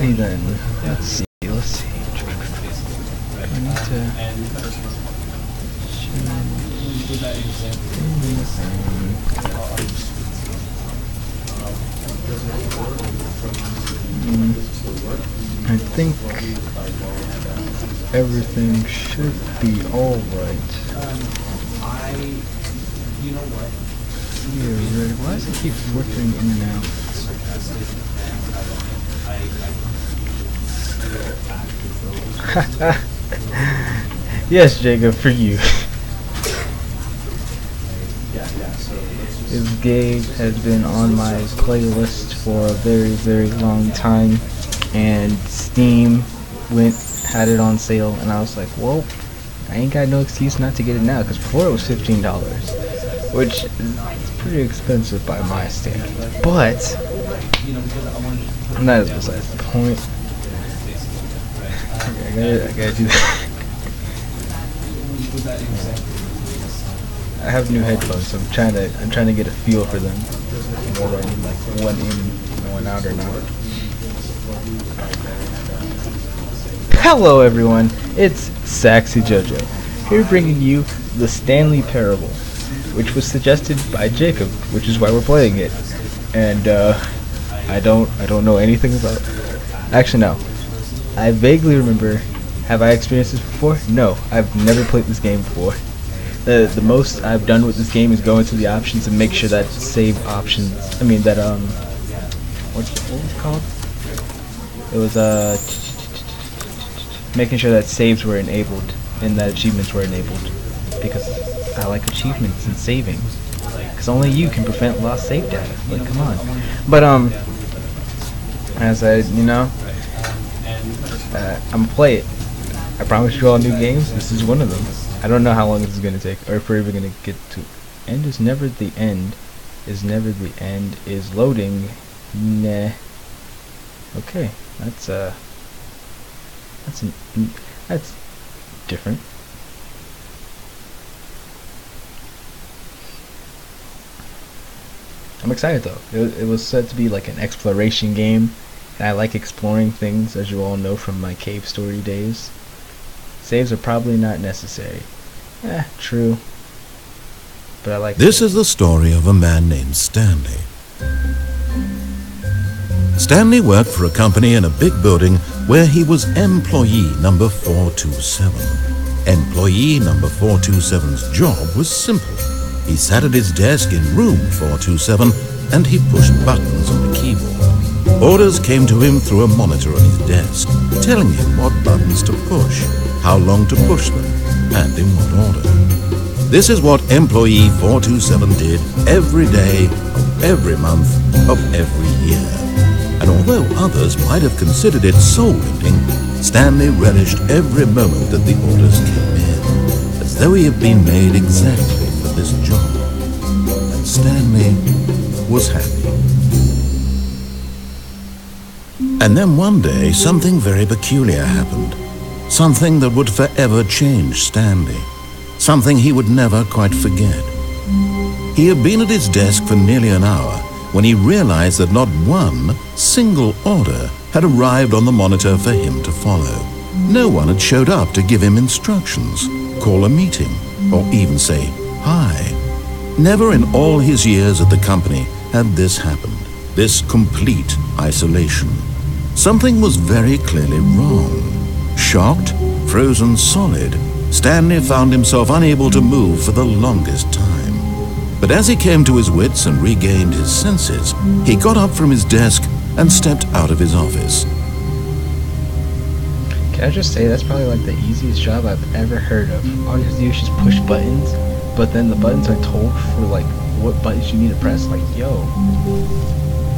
Alrighty then. Let's see. I need to I think everything should be alright. Yeah, why does it keep flickering in and out? Yes, Jacob, for you. This game has been on my playlist for a very long time, and Steam had it on sale, and I was like, well, I ain't got no excuse not to get it now, because before it was $15, which is pretty expensive by my standards, but that is besides the point. Okay, I gotta do that. I have new headphones, so I'm trying to get a feel for them. Whether I need like one in, one out or not. Hello everyone, it's Saxy JoJo, here bringing you the Stanley Parable, which was suggested by Jacob, which is why we're playing it. And I don't know anything about it. Actually no. I vaguely remember, have I experienced this before? No, I've never played this game before. The most I've done with this game is go into the options and make sure that save options, what was it called? It was making sure that saves were enabled and that achievements were enabled, because I like achievements and saving, because only you can prevent lost save data. Like, come on. But as I, I'm gonna play it. I promise you all new games. This is one of them. I don't know how long this is gonna take, or if we're even gonna get to. End is never the end. Is never the end. Is loading. Nah. Okay, that's different. I'm excited though. It was said to be like an exploration game, and I like exploring things, as you all know from my cave story days. Saves are probably not necessary. True. But I like This is the story of a man named Stanley. Stanley worked for a company in a big building where he was employee number 427. Employee number 427's job was simple. He sat at his desk in room 427 and he pushed buttons on the keyboard. Orders came to him through a monitor on his desk, telling him what buttons to push, how long to push them, and in what order. This is what employee 427 did every day of every month of every year. And although others might have considered it soul-rending, Stanley relished every moment that the orders came in, as though he had been made exactly for this job. And Stanley was happy. And then one day, something very peculiar happened. Something that would forever change Stanley. Something he would never quite forget. He had been at his desk for nearly an hour when he realized that not one single order had arrived on the monitor for him to follow. No one had showed up to give him instructions, call a meeting, or even say hi. Never in all his years at the company had this happened, this complete isolation. Something was very clearly wrong. Shocked, frozen solid, Stanley found himself unable to move for the longest time. But as he came to his wits and regained his senses, he got up from his desk and stepped out of his office. Can I just say, that's probably like the easiest job I've ever heard of. All you have to do is just push buttons, but then the buttons are told for like what buttons you need to press. Like, yo,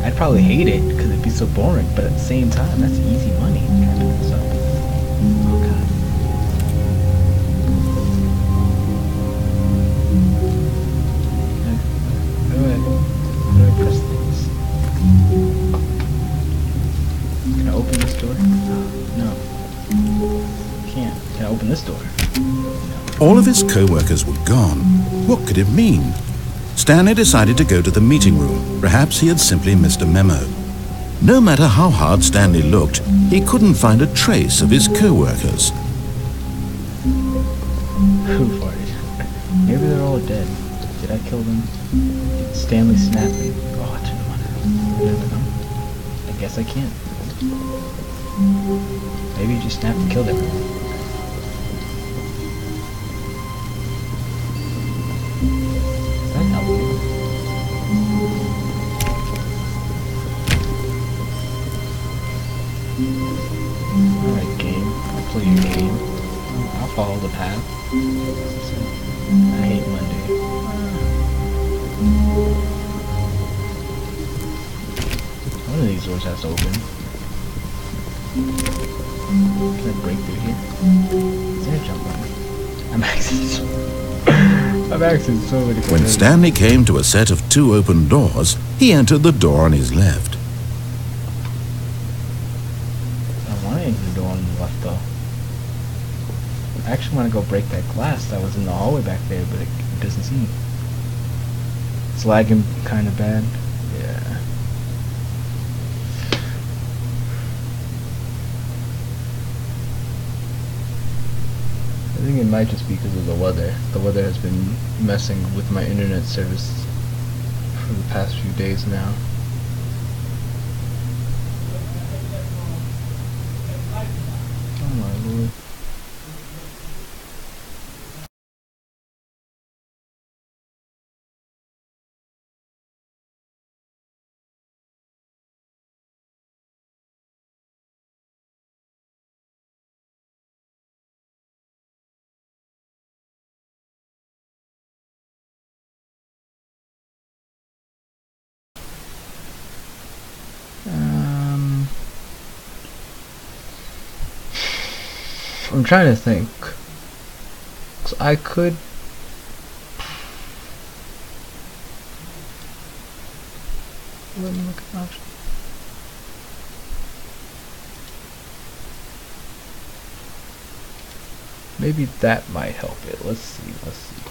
I'd probably hate it because it'd be so boring, but at the same time, that's easy money. So, oh god. How do I press things? Can I open this door? No. Can't. Can I open this door? All of his co-workers were gone. What could it mean? Stanley decided to go to the meeting room. Perhaps he had simply missed a memo. No matter how hard Stanley looked, he couldn't find a trace of his co-workers. Who farted? Maybe they're all dead. Did I kill them? Did Stanley snap me? Oh, I turned them on. Never know. I guess I can't. Maybe he just snapped and killed everyone. That helped me. Alright, game. I'll play your game. I'll follow the path. I hate Monday. One of these doors has to open. Can I break through here? Is there a jump button? I'm accessing so many things. When Stanley came to a set of 2 open doors, he entered the door on his left. I want to enter the door on the left though. I actually want to go break that glass that was in the hallway back there, but it doesn't seem. It's lagging kind of bad. Yeah. I think it might just be because of the weather. The weather has been messing with my internet service for the past few days now. Oh my lord. I'm trying to think. So I could. Let me look at the option. Maybe that might help it. Let's see. Let's see.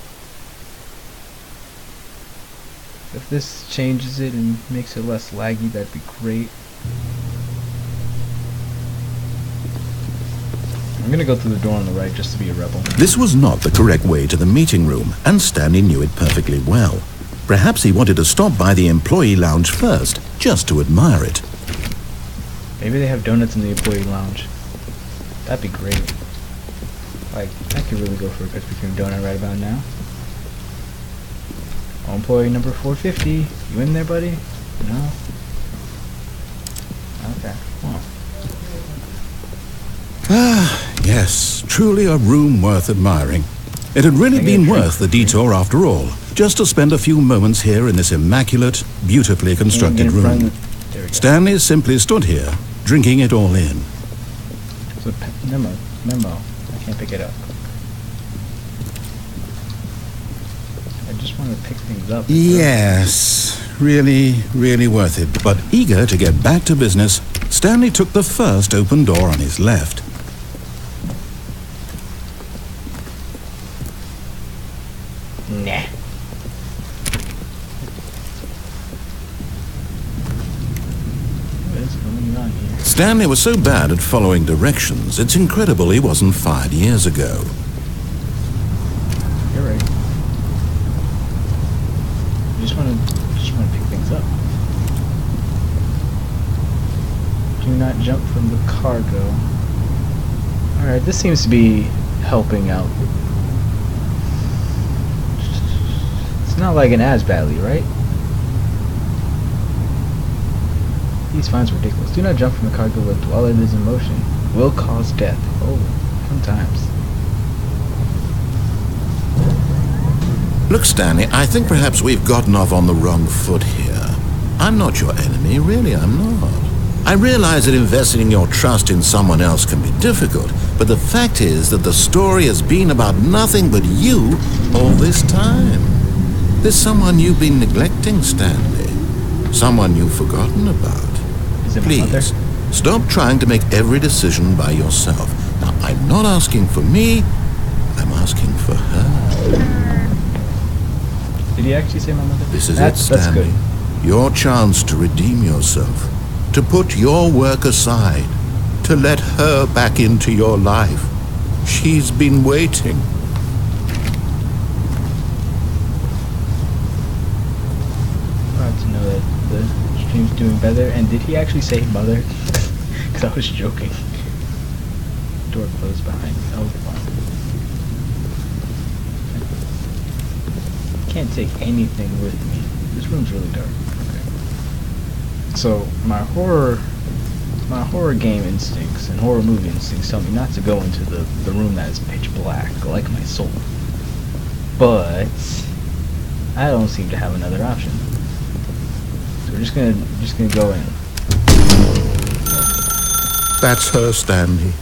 If this changes it and makes it less laggy, that'd be great. I'm gonna go through the door on the right just to be a rebel. This was not the correct way to the meeting room, and Stanley knew it perfectly well. Perhaps he wanted to stop by the employee lounge first, just to admire it. Maybe they have donuts in the employee lounge. That'd be great. Like, I could really go for a Krispy Kreme donut right about now. Oh, employee number 450. You in there, buddy? No? Okay. Well. Ah, yes, truly a room worth admiring. It had really been worth the detour after all, just to spend a few moments here in this immaculate, beautifully constructed room. Stanley simply stood here, drinking it all in. So, memo. I can't pick it up. I just want to pick things up. Yes, really, really worth it. But eager to get back to business, Stanley took the first open door on his left. Nah. What is going on here? Stanley was so bad at following directions, it's incredible he wasn't fired years ago. You're right. Just want to pick things up. Do not jump from the cargo. Alright, this seems to be helping out. It's not like an as badly, right? These fines are ridiculous. Do not jump from the cargo lift while it is in motion. Will cause death. Oh, sometimes. Look, Stanley, I think perhaps we've gotten off on the wrong foot here. I'm not your enemy, really, I'm not. I realize that investing your trust in someone else can be difficult, but the fact is that the story has been about nothing but you all this time. There's someone you've been neglecting, Stanley. Someone you've forgotten about. Is it my Please, mother? stop trying to make every decision by yourself. Now, I'm not asking for me, I'm asking for her. Did he actually say my mother? This is That's it, Stanley. good. Your chance to redeem yourself. to put your work aside, to let her back into your life. She's been waiting. Glad to know that the stream's doing better. And did he actually say mother? Because I was joking. Door closed behind me. Oh, fine. Can't take anything with me. This room's really dark. Okay. So my horror game instincts and horror movie instincts tell me not to go into the room that is pitch black, like my soul. But I don't seem to have another option. So we're just gonna go in. That's her, Stanley.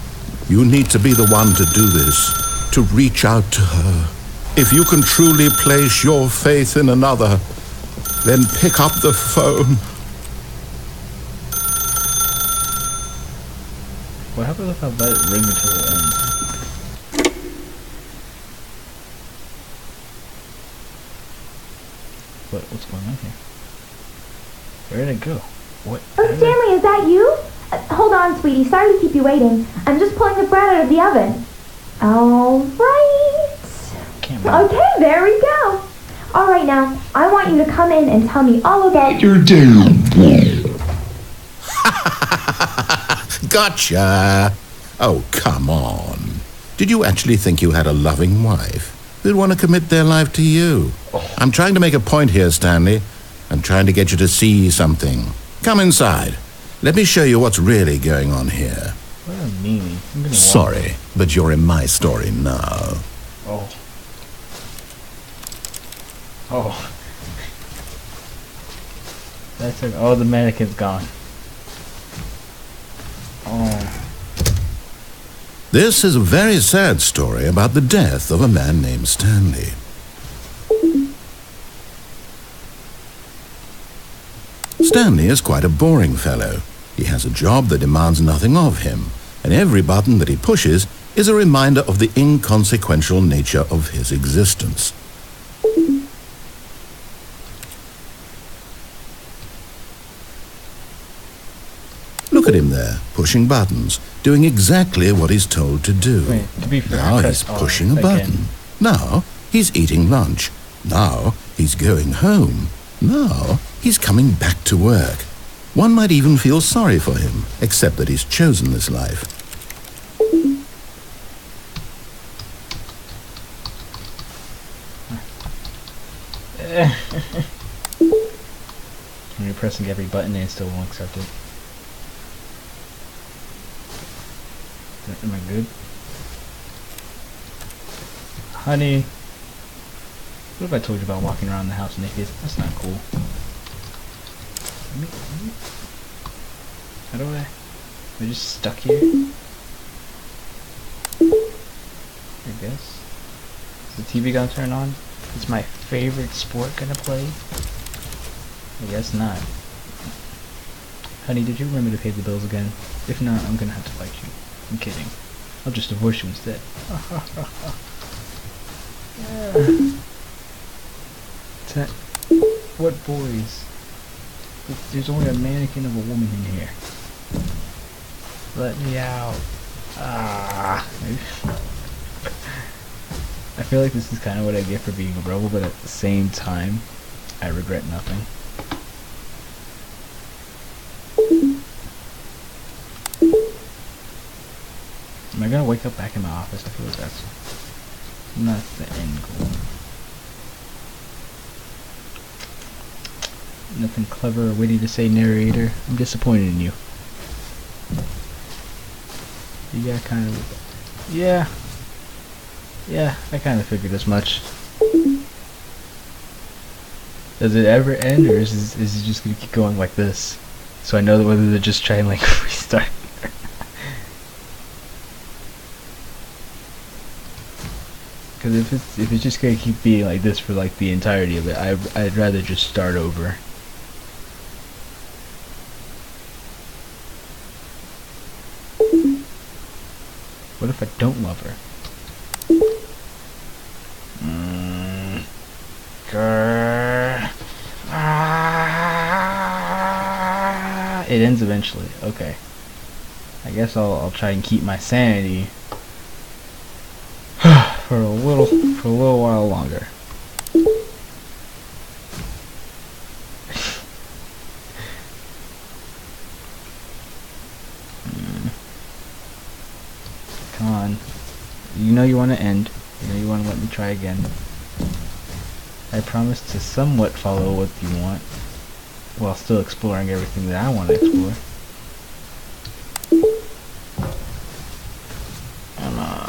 You need to be the one to do this, to reach out to her. If you can truly place your faith in another, then pick up the phone. What happens if I let it ring until it ends? What's going on here? Where did it go? What? Oh, Stanley, is that you? Hold on, sweetie. Sorry to keep you waiting. I'm just pulling the bread out of the oven. All right. Okay, there we go. All right, now, I want you to come in and tell me all about your day. Gotcha! Oh, come on. Did you actually think you had a loving wife who'd want to commit their life to you? I'm trying to make a point here, Stanley. I'm trying to get you to see something. Come inside. Let me show you what's really going on here. What a meanie. Sorry, but you're in my story now. Oh. Oh. That's it. Oh, the mannequin's gone. Oh. This is a very sad story about the death of a man named Stanley. Stanley is quite a boring fellow. He has a job that demands nothing of him, and every button that he pushes is a reminder of the inconsequential nature of his existence. Look at him there, pushing buttons, doing exactly what he's told to do. Wait, to be fair, now he's pushing a button. Now he's eating lunch. Now he's going home. Now he's coming back to work. One might even feel sorry for him, except that he's chosen this life. When you're pressing every button and it still won't accept it. Am I good? Honey, what if I told you about walking around the house naked? That's not cool. How do I? Am I just stuck here? I guess. Is the TV gonna turn on? Is my favorite sport gonna play? I guess not. Honey, did you remember to pay the bills again? If not, I'm gonna have to fight you. I'm kidding. I'll just divorce you instead. What boys? There's only a mannequin of a woman in here. Let me out. Ah. I feel like this is kind of what I get for being a rebel, but at the same time, I regret nothing. Am I gonna wake up back in my office? I feel like that's not the end goal. Nothing clever or witty to say, narrator. I'm disappointed in you. Yeah, kind of. Yeah. Yeah, I kind of figured as much. Does it ever end, or is it just gonna keep going like this? So I know that whether to just try and like restart. Because if it's just gonna keep being like this for like the entirety of it, I'd rather just start over. What if I don't love her? It ends eventually. Okay. I guess I'll try and keep my sanity for a little while longer. Come on. You know you want to end. You know you want to let me try again. I promise to somewhat follow what you want, while still exploring everything that I want to explore. Come on.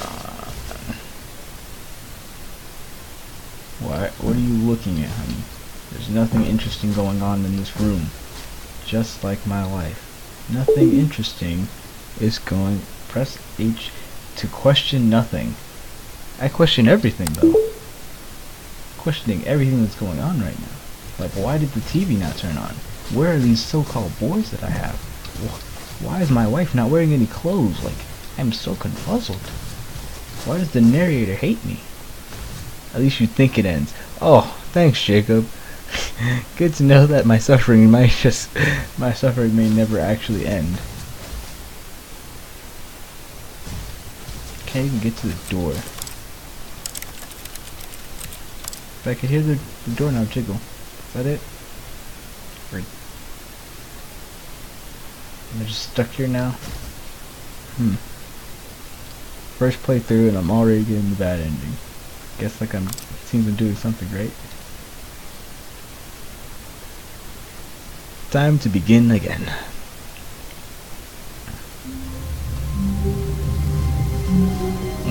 What are you looking at, honey? There's nothing interesting going on in this room. Just like my life. Nothing interesting is going... Press H to question nothing. I question everything, though. Questioning everything that's going on right now. Like, why did the TV not turn on? Where are these so-called boys that I have? Why is my wife not wearing any clothes? Like, I'm so confuzzled. Why does the narrator hate me? At least you think it ends. Oh, thanks, Jacob. Good to know that my suffering may never actually end. Can't even get to the door. But I can hear the doorknob jiggle. Is that it? Or am I just stuck here now? First playthrough and I'm already getting the bad ending. Guess like it seems I'm doing something right. Time to begin again.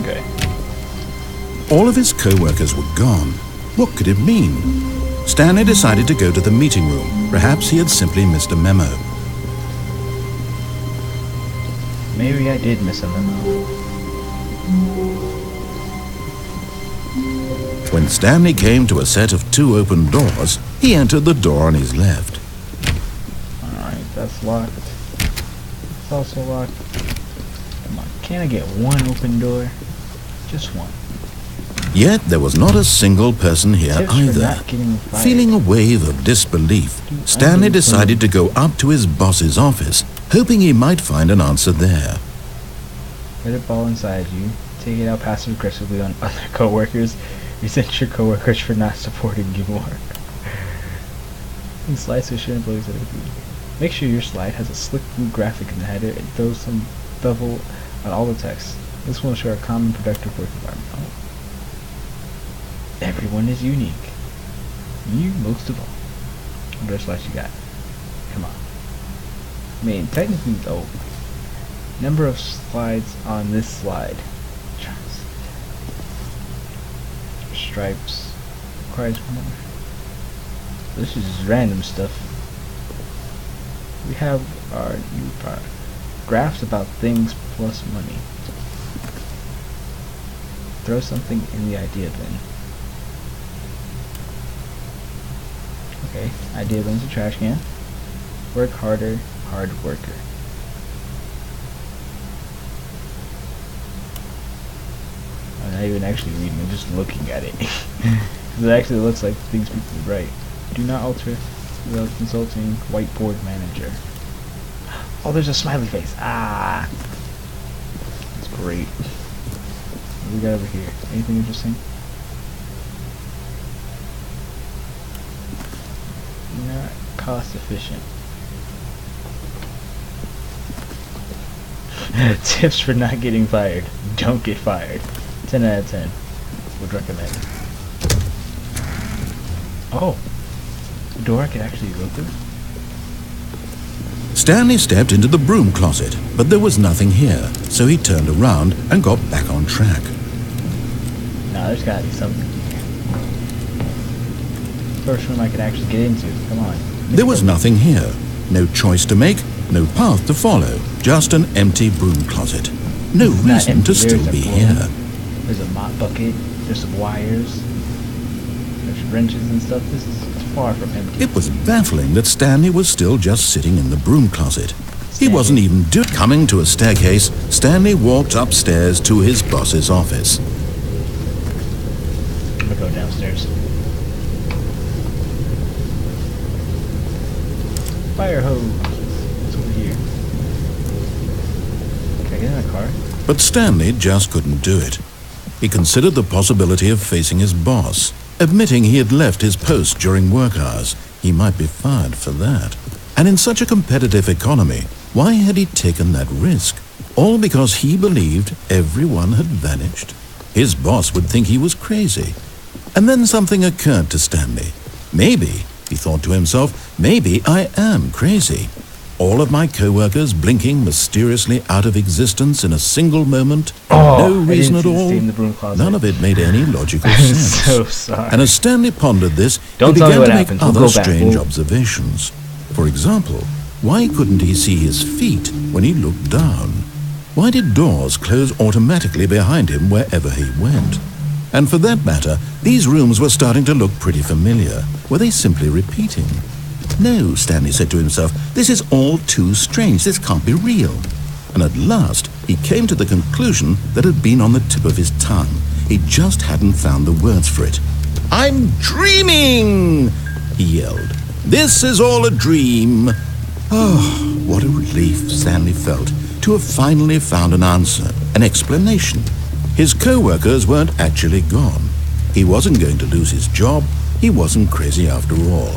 Okay. All of his co-workers were gone. What could it mean? Stanley decided to go to the meeting room. Perhaps he had simply missed a memo. Maybe I did miss a memo. When Stanley came to a set of 2 open doors, he entered the door on his left. Alright, that's locked. It's also locked. Come on, can't I get one open door? Just one. Yet there was not a single person here either. Feeling a wave of disbelief, Stanley decided to go up to his boss's office, hoping he might find an answer there. Let it fall inside you. Take it out passive-aggressively on other co-workers. Resent your co-workers for not supporting you more. And slides to share employees that make sure your slide has a slick blue graphic in the header and throw some bevel on all the text. This will ensure a calm and productive work environment. Oh. Everyone is unique. You most of all. What other slides you got? Come on. I mean, technically, oh. Number of slides on this slide. Stripes. Requires more. This is just random stuff. We have our new product. Graphs about things plus money. Throw something in the idea bin. Okay, idea bin's a trash can. Work harder, hard worker. I'm not even actually reading, I'm just looking at it. It actually looks like things people write. Do not alter without consulting whiteboard manager. Oh, there's a smiley face. Ah! That's great. What do we got over here? Anything interesting? Not cost efficient. Tips for not getting fired. Don't get fired. 10 out of 10. Would recommend. Oh. The door I could actually go through? Stanley stepped into the broom closet, but there was nothing here, so he turned around and got back on track. Nah, there's gotta be something here. First room I could actually get into. Come on. There was nothing here. No choice to make, no path to follow. Just an empty broom closet. No reason to still be here. There's a mop bucket. There's some wires. There's wrenches and stuff. This is far from empty. It was baffling that Stanley was still just sitting in the broom closet. He wasn't even coming to a staircase. Stanley walked upstairs to his boss's office. I'm gonna go downstairs. Fire hose. What's over get in a car? But Stanley just couldn't do it. He considered the possibility of facing his boss, admitting he had left his post during work hours. He might be fired for that. And in such a competitive economy, why had he taken that risk? All because he believed everyone had vanished? His boss would think he was crazy. And then something occurred to Stanley. Maybe, he thought to himself, maybe I am crazy. All of my co-workers blinking mysteriously out of existence in a single moment, for no reason at all. None of it made any logical sense. So sorry. And as Stanley pondered this, Don't he tell me began what to make happens. We'll other go back. strange observations. For example, why couldn't he see his feet when he looked down? Why did doors close automatically behind him wherever he went? And for that matter, these rooms were starting to look pretty familiar. Were they simply repeating? No, Stanley said to himself, this is all too strange. This can't be real. And at last, he came to the conclusion that had been on the tip of his tongue. He just hadn't found the words for it. I'm dreaming, he yelled. This is all a dream. Oh, what a relief Stanley felt to have finally found an answer, an explanation. His co-workers weren't actually gone. He wasn't going to lose his job. He wasn't crazy after all.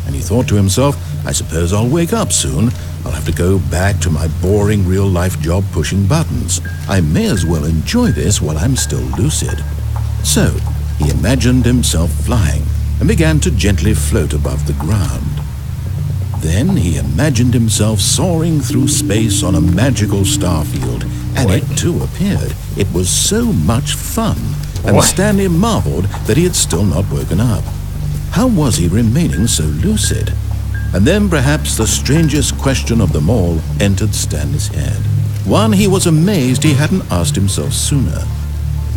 And he thought to himself, I suppose I'll wake up soon. I'll have to go back to my boring real-life job pushing buttons. I may as well enjoy this while I'm still lucid. So, he imagined himself flying and began to gently float above the ground. Then he imagined himself soaring through space on a magical starfield, and it too appeared. It was so much fun, and Stanley marveled that he had still not woken up. How was he remaining so lucid? And then perhaps the strangest question of them all entered Stanley's head. One he was amazed he hadn't asked himself sooner.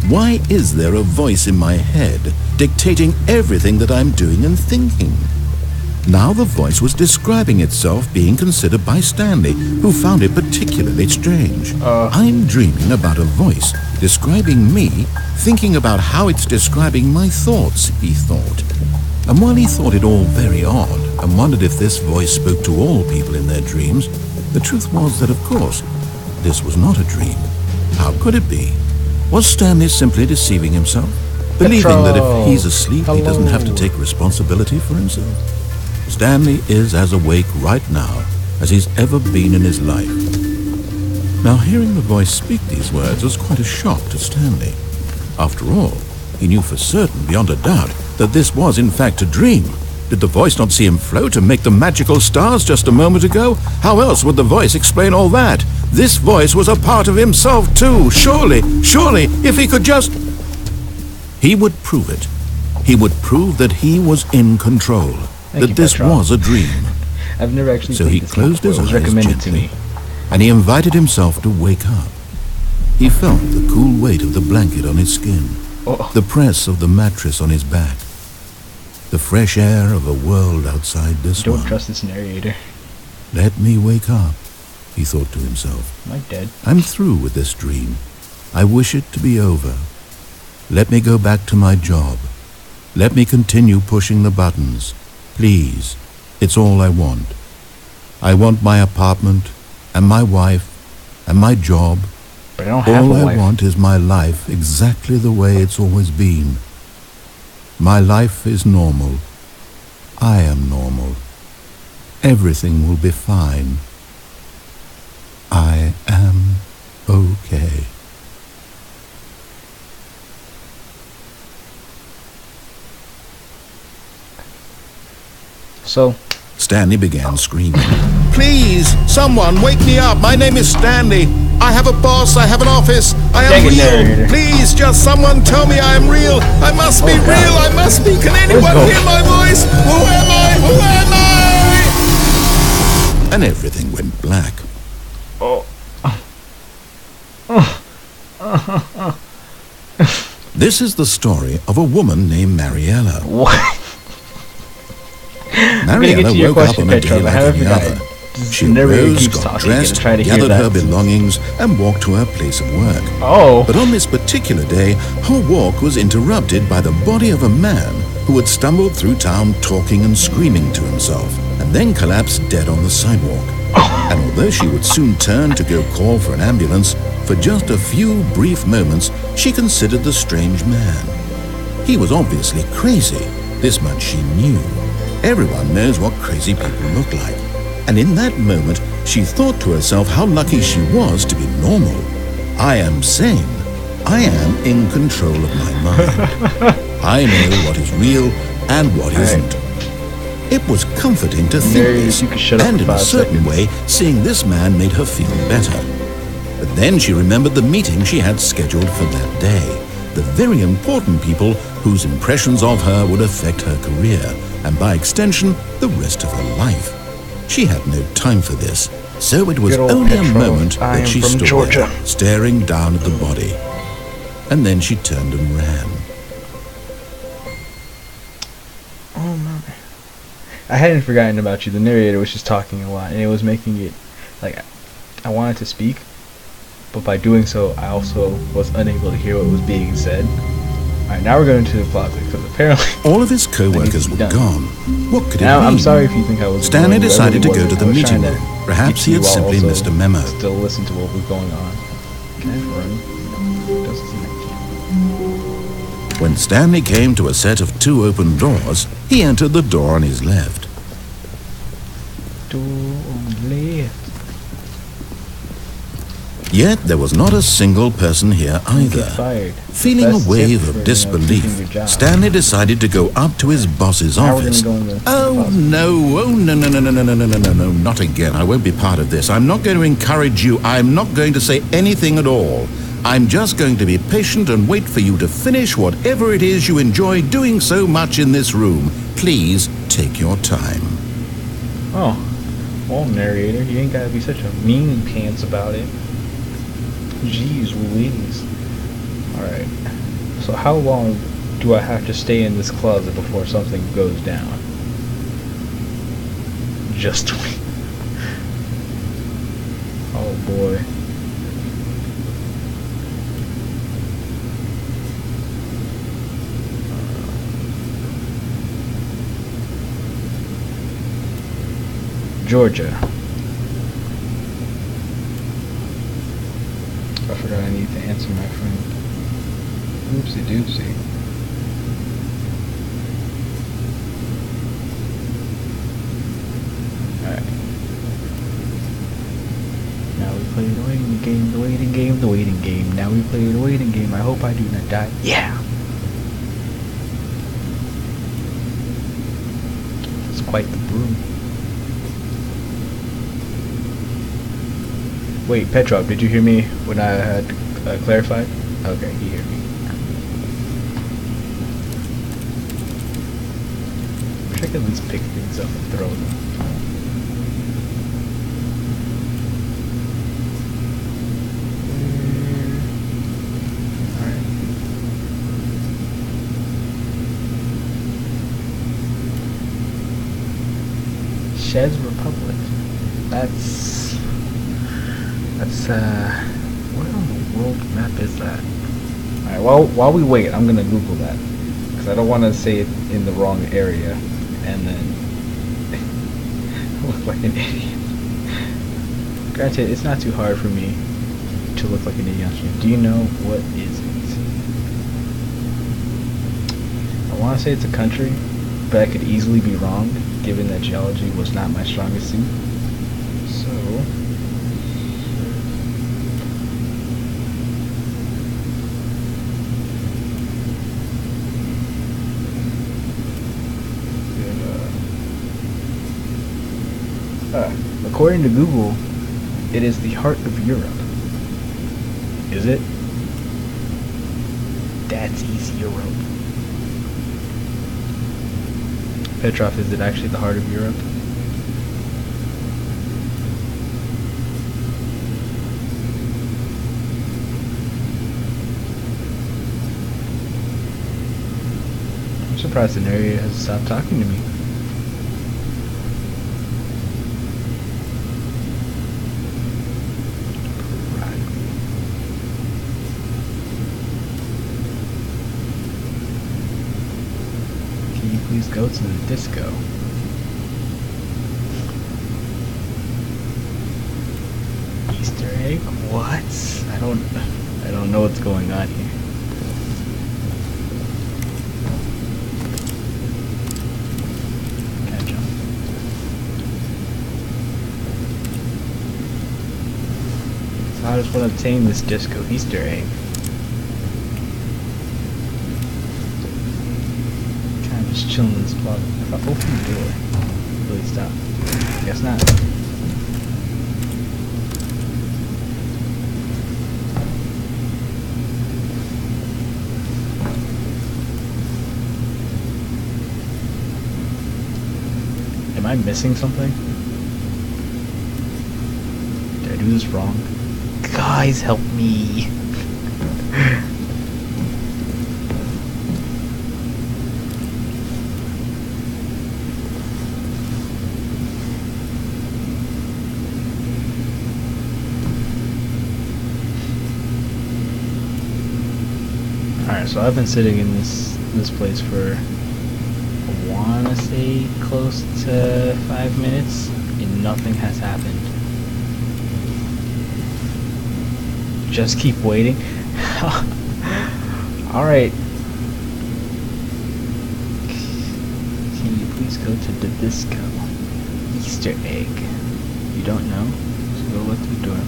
Why is there a voice in my head dictating everything that I'm doing and thinking? Now the voice was describing itself being considered by Stanley, who found it particularly strange. I'm dreaming about a voice describing me, thinking about how it's describing my thoughts, he thought. And while he thought it all very odd and wondered if this voice spoke to all people in their dreams, the truth was that, of course, this was not a dream. How could it be? Was Stanley simply deceiving himself, believing that if he's asleep, he doesn't have to take responsibility for himself? Stanley is as awake right now as he's ever been in his life. Now, hearing the voice speak these words was quite a shock to Stanley. After all, he knew for certain, beyond a doubt, that this was in fact a dream. Did the voice not see him float and make the magical stars just a moment ago? How else would the voice explain all that? This voice was a part of himself too. Surely, if he could just... He would prove it. He would prove that he was in control. That this was a dream. I've never actually So he closed his eyes recommended to gently, me. and he invited himself to wake up. He felt the cool weight of the blanket on his skin, the press of the mattress on his back, the fresh air of a world outside this one. Don't trust this narrator. Let me wake up, he thought to himself. Am I dead? I'm through with this dream. I wish it to be over. Let me go back to my job. Let me continue pushing the buttons. Please, it's all I want. I want my apartment, and my wife, and my job. But I don't have a All I wife. want is my life exactly the way it's always been. My life is normal. I am normal. Everything will be fine. I am okay. So, Stanley began screaming. Please, someone wake me up. My name is Stanley. I have a boss. I have an office. I am Dang it, real. narrator. Please, just someone tell me I am real. I must be God. real. I must be. Can anyone go. hear my voice? Who am I? Who am I? And everything went black. This is the story of a woman named Mariella. what? Mariella to your woke up question, on a day Petrov. I like haven't any forgotten. other. This She narrator arose, keeps got talking, I'm dressed, gonna try to hear gathered her that. belongings, and walked to her place of work. Oh. But on this particular day, her walk was interrupted by the body of a man who had stumbled through town talking and screaming to himself, and then collapsed dead on the sidewalk. And although she would soon turn to go call for an ambulance, for just a few brief moments, she considered the strange man. He was obviously crazy. This much she knew. Everyone knows what crazy people look like. And in that moment, she thought to herself how lucky she was to be normal. I am sane. I am in control of my mind. I know what is real and what isn't. It was comforting to think this, and in a certain way, seeing this man made her feel better. But then she remembered the meeting she had scheduled for that day. The very important people whose impressions of her would affect her career, and by extension, the rest of her life. She had no time for this, so it was only a moment that she stood there, staring down at the body. And then she turned and ran. Oh my. I hadn't forgotten about you. The narrator was just talking a lot, and it was making it like I wanted to speak, but by doing so, I also was unable to hear what was being said. Alright, now we're going to the closet, because apparently all of his co-workers were gone. What could it mean? I'm sorry if you think I was Stanley decided to go to the meeting room. Perhaps he had simply missed a memo. Still listen to what was going on. Can I run? Doesn't seem like I can. When Stanley came to a set of 2 open doors, he entered the door on his left. Door on left. Yet there was not a single person here either. Feeling a wave of disbelief, Stanley decided to go up to his boss's office. Oh no, not again. I won't be part of this. I'm not going to encourage you. I'm not going to say anything at all. I'm just going to be patient and wait for you to finish whatever it is you enjoy doing so much in this room. Please take your time. Oh, well, narrator, you ain't gotta be such a mean pants about it. Jeez Louise. Alright, so how long do I have to stay in this closet before something goes down? Just wait. Oh boy. Georgia. I forgot I need to answer my friend. Oopsie doopsie. Alright. Now we play the waiting game, the waiting game, the waiting game. Now we play the waiting game. I hope I do not die. Yeah! It's quite the broom. Wait, Petrov, did you hear me when I had clarified? Okay, you hear me. Wish I could at least pick things up and throw them. Alright. Shed's Republic. That's what on the world map is that? Alright, well, while we wait, I'm gonna Google that. Because I don't want to say it in the wrong area and then look like an idiot. Granted, it's not too hard for me to look like an idiot. Do you know what is it? I want to say it's a country, but I could easily be wrong, given that geology was not my strongest suit. So... according to Google, it is the heart of Europe. Is it? That's East Europe. Petrov, is it actually the heart of Europe? I'm surprised the narrator has stopped talking to me. Please go to the disco. What? I don't know what's going on here. Can I jump? So I just want to obtain this disco Easter egg. Kind of just chilling in this spot. If I open the door, will it stop? Guess not. Am I missing something? Did I do this wrong? Guys, help me! Alright, so I've been sitting in this place for, I wanna say, close to 5 minutes, and nothing has happened. Just keep waiting. Alright. Can you please go to the disco Easter egg? You don't know? So go look through the door.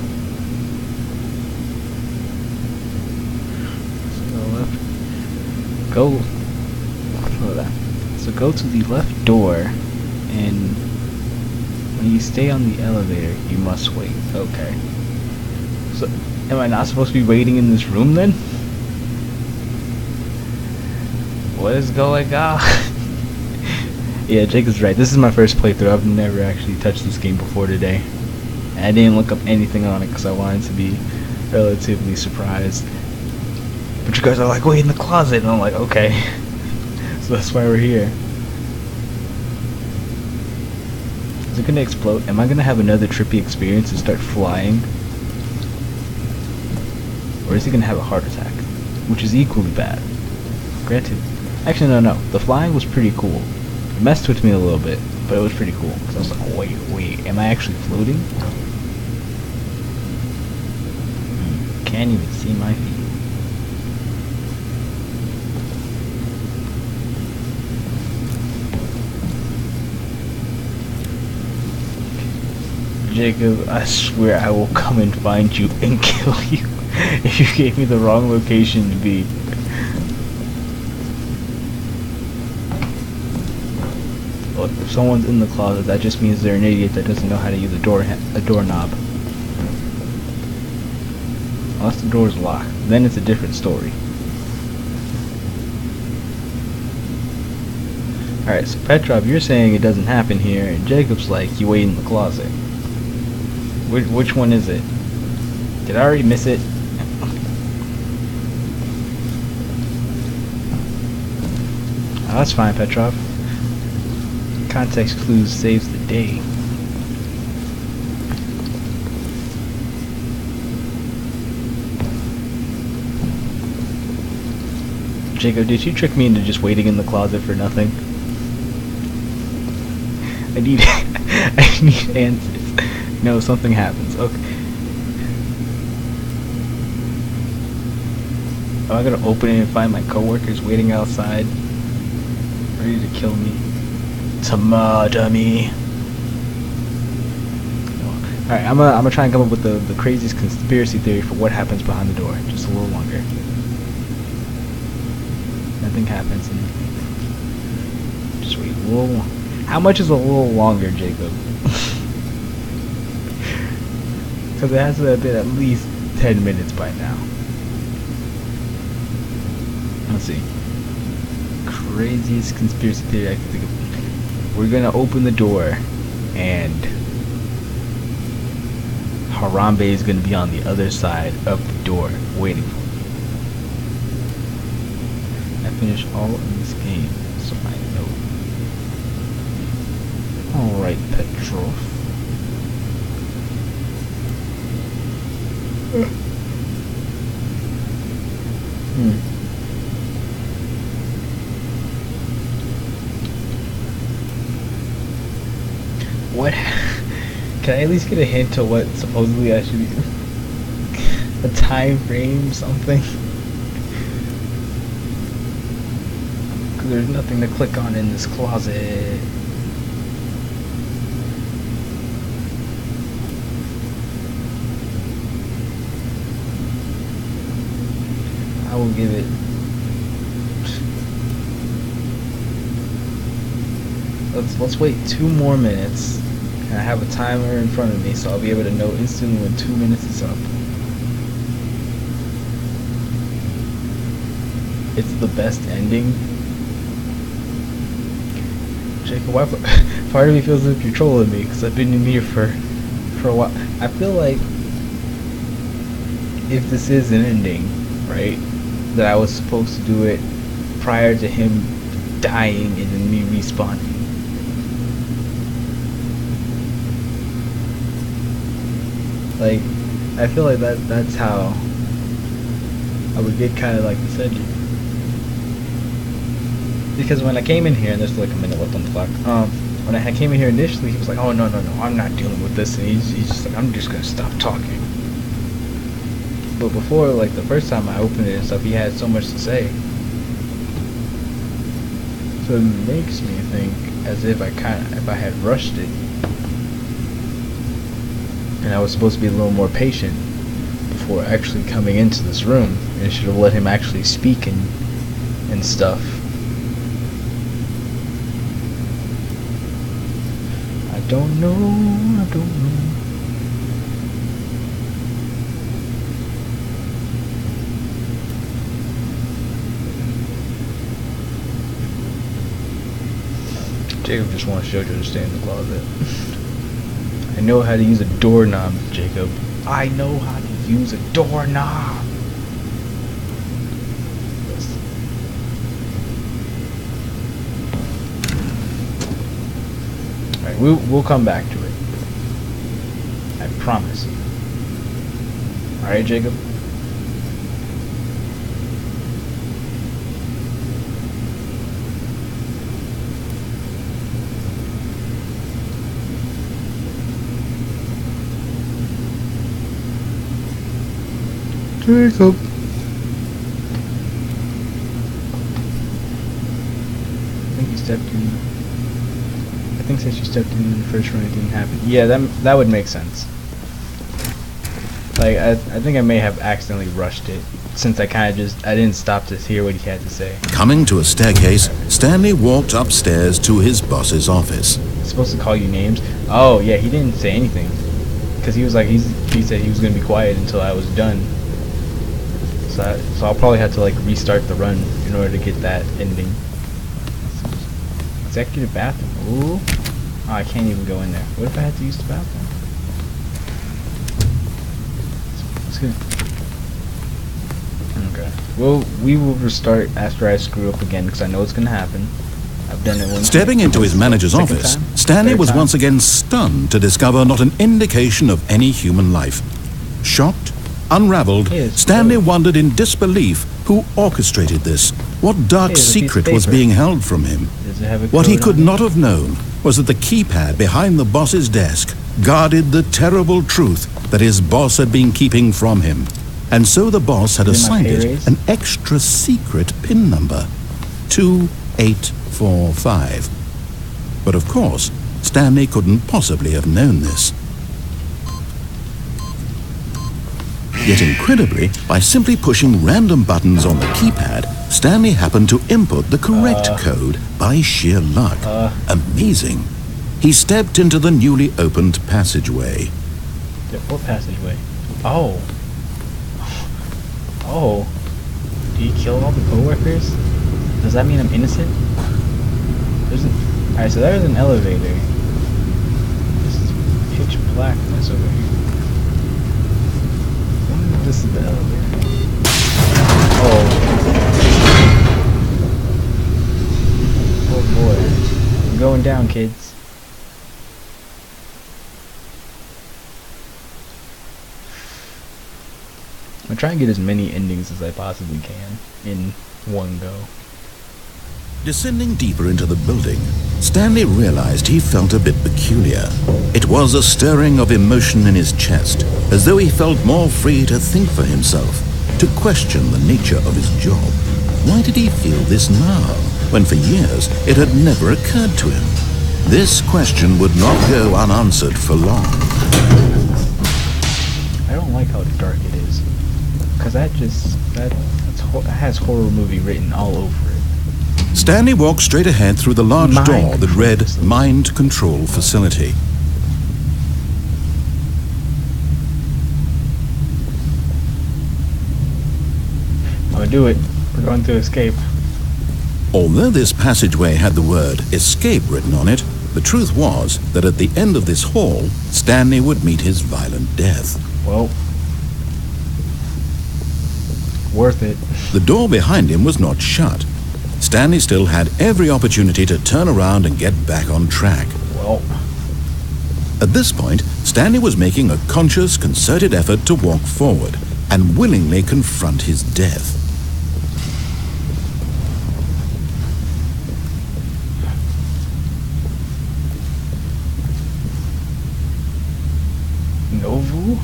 Go So go to the left door, and when you stay on the elevator, you must wait. Okay. So, am I not supposed to be waiting in this room then? What is going on? Yeah, Jacob's right. This is my first playthrough. I've never actually touched this game before today. And I didn't look up anything on it because I wanted to be relatively surprised. But you guys are like, wait in the closet, and I'm like, okay. So that's why we're here. Is it gonna explode? Am I gonna have another trippy experience and start flying? Or is he gonna have a heart attack? Which is equally bad. Granted. Actually, no. The flying was pretty cool. It messed with me a little bit, but it was pretty cool. Because I was like, wait, am I actually floating? Can't even see my feet. Jacob, I swear I will come and find you and kill you if you gave me the wrong location to be. Look, if someone's in the closet, that just means they're an idiot that doesn't know how to use a doorknob. Unless the door's locked, then it's a different story. Alright, so Petrov, you're saying it doesn't happen here, and Jacob's like, you wait in the closet. Which one is it? Did I already miss it? Oh, that's fine, Petrov. Context clues saves the day. Jacob, did you trick me into just waiting in the closet for nothing? I need answers. No, something happens. Okay. Am I gonna open it and find my coworkers waiting outside, ready to kill me? To murder me. Alright, I'm gonna try and come up with the craziest conspiracy theory for what happens behind the door. Just a little longer. Nothing happens. And just wait a little. How much is a little longer, Jacob? Because it has to have been at least 10 minutes by now. Let's see. Craziest conspiracy theory I can think of. We're gonna open the door, and Harambe is gonna be on the other side of the door, waiting for me. I finish all of this game, so I know. Alright, Petrov. What? Can I at least get a hint to what supposedly I should be? A time frame, something. Cause there's nothing to click on in this closet. I will give it. Let's wait 2 more minutes. And I have a timer in front of me, so I'll be able to know instantly when 2 minutes is up. It's the best ending. Jacob, why? Part of me feels as if you're trolling me, because I've been in here for a while. I feel like if this is an ending, right, that I was supposed to do it prior to him dying and then me respawning. Like, I feel like that's how I would get kind of like this ending. Because when I came in here, and there's like a minute left on the clock, when I came in here initially, he was like, oh no, I'm not dealing with this, and he's just like, I'm just gonna stop talking. But before, like the first time I opened it and stuff, he had so much to say. So it makes me think as if I had rushed it, and I was supposed to be a little more patient before actually coming into this room, and should have let him actually speak and stuff. I don't know. Jacob just wants JoJo to stay in the closet. I know how to use a doorknob, Jacob. I know how to use a doorknob. Alright, we'll come back to it. I promise you. Alright, Jacob? Jacob. I think you stepped in. I think since you stepped in the first run, it didn't happen. Yeah, that would make sense. Like I think I may have accidentally rushed it, since I didn't stop to hear what he had to say. Coming to a staircase, Stanley walked upstairs to his boss's office. He's supposed to call you names. Oh yeah, he didn't say anything, because he was like he said he was gonna be quiet until I was done. So I'll probably have to like restart the run in order to get that ending. Executive bathroom. Ooh. Oh, I can't even go in there. What if I had to use the bathroom? That's good. Okay. Well, we will restart after I screw up again, because I know it's gonna happen. I've done it once. Stepping into his manager's office, Stanley was once again stunned to discover not an indication of any human life. Shocked, unraveled, Stanley wondered in disbelief who orchestrated this. What dark secret was being held from him? What he could not have known was that the keypad behind the boss's desk guarded the terrible truth that his boss had been keeping from him. And so the boss had assigned it an extra secret PIN number, 2845. But of course, Stanley couldn't possibly have known this. Yet incredibly, by simply pushing random buttons on the keypad, Stanley happened to input the correct code by sheer luck. Amazing. He stepped into the newly opened passageway. What passageway? Oh. Oh. Do you kill all the co-workers? Does that mean I'm innocent? Alright, so there's an elevator. This is pitch blackness over here. This is the elevator. Oh. Oh boy. I'm going down, kids. I'm trying to get as many endings as I possibly can in one go. Descending deeper into the building, Stanley realized he felt a bit peculiar. It was a stirring of emotion in his chest, as though he felt more free to think for himself, to question the nature of his job. Why did he feel this now, when for years it had never occurred to him? This question would not go unanswered for long. I don't like how dark it is, because that has horror movie written all over it. Stanley walked straight ahead through the large door that read Mind Control Facility. I'm gonna do it. We're going to escape. Although this passageway had the word escape written on it, the truth was that at the end of this hall, Stanley would meet his violent death. Well, worth it. The door behind him was not shut. Stanley still had every opportunity to turn around and get back on track. Well, at this point, Stanley was making a conscious, concerted effort to walk forward and willingly confront his death. Novu?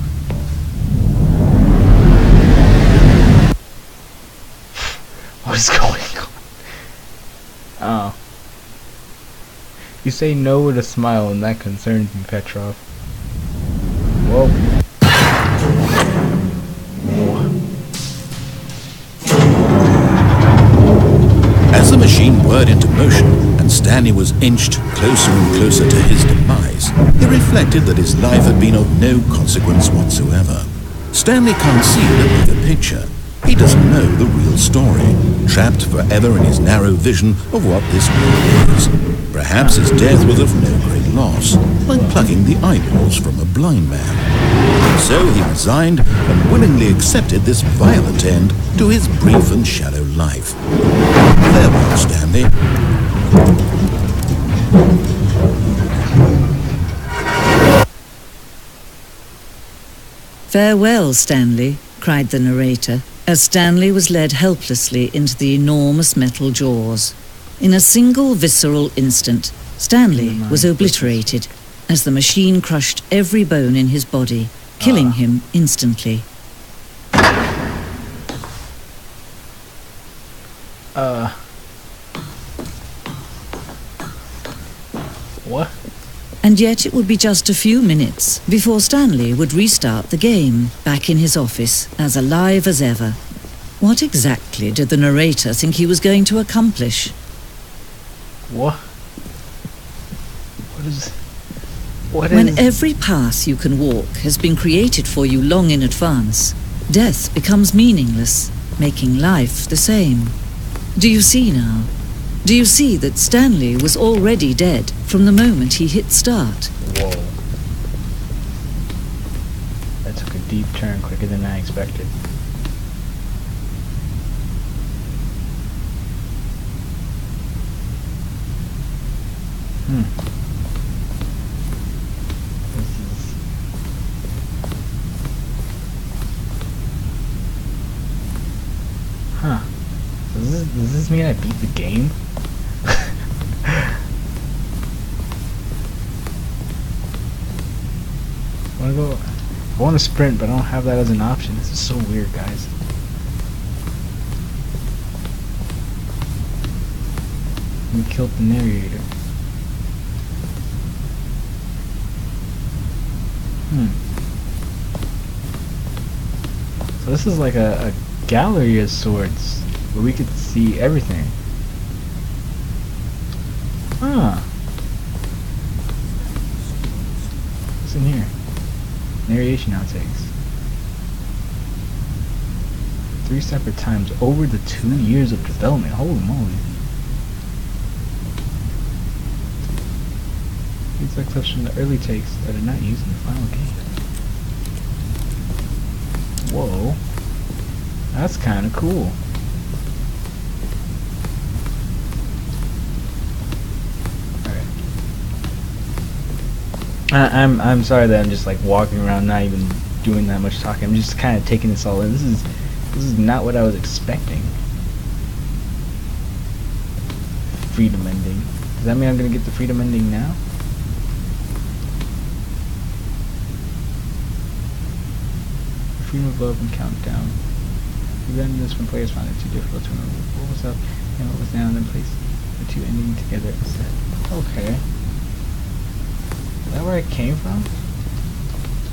What's going on? Oh. You say no with a smile, and that concerns me, Petrov. Whoa. As the machine whirred into motion, and Stanley was inched closer and closer to his demise, he reflected that his life had been of no consequence whatsoever. Stanley can't see the bigger picture. He doesn't know the real story, trapped forever in his narrow vision of what this world is. Perhaps his death was of no great loss, like plucking the eyeballs from a blind man. So he resigned and willingly accepted this violent end to his brief and shallow life. Farewell, Stanley. Farewell, Stanley, cried the narrator, as Stanley was led helplessly into the enormous metal jaws. In a single visceral instant, Stanley was obliterated as the machine crushed every bone in his body, killing him instantly. What? And yet it would be just a few minutes before Stanley would restart the game, back in his office, as alive as ever. What exactly did the narrator think he was going to accomplish? What? When every path you can walk has been created for you long in advance, death becomes meaningless, making life the same. Do you see now? Do you see that Stanley was already dead from the moment he hit start? Whoa. That took a deep turn quicker than I expected. Does this mean I beat the game? I want to sprint, but I don't have that as an option. This is so weird, guys. We killed the narrator. So this is like a gallery of sorts, where we could see everything. What's in here? Narration outtakes. 3 separate times over the 2 years of development. Holy moly. These are clips from the early takes that are not used in the final game. Whoa. That's kinda cool. I'm sorry that I'm just like walking around, not even doing that much talking. I'm just kind of taking this all in. This is not what I was expecting. freedom ending. Does that mean I'm gonna get the freedom ending now? Freedom of love and countdown. We ran this when players found it too difficult to remember what was up and what was down, and place the two ending together instead. Okay. Is that where it came from?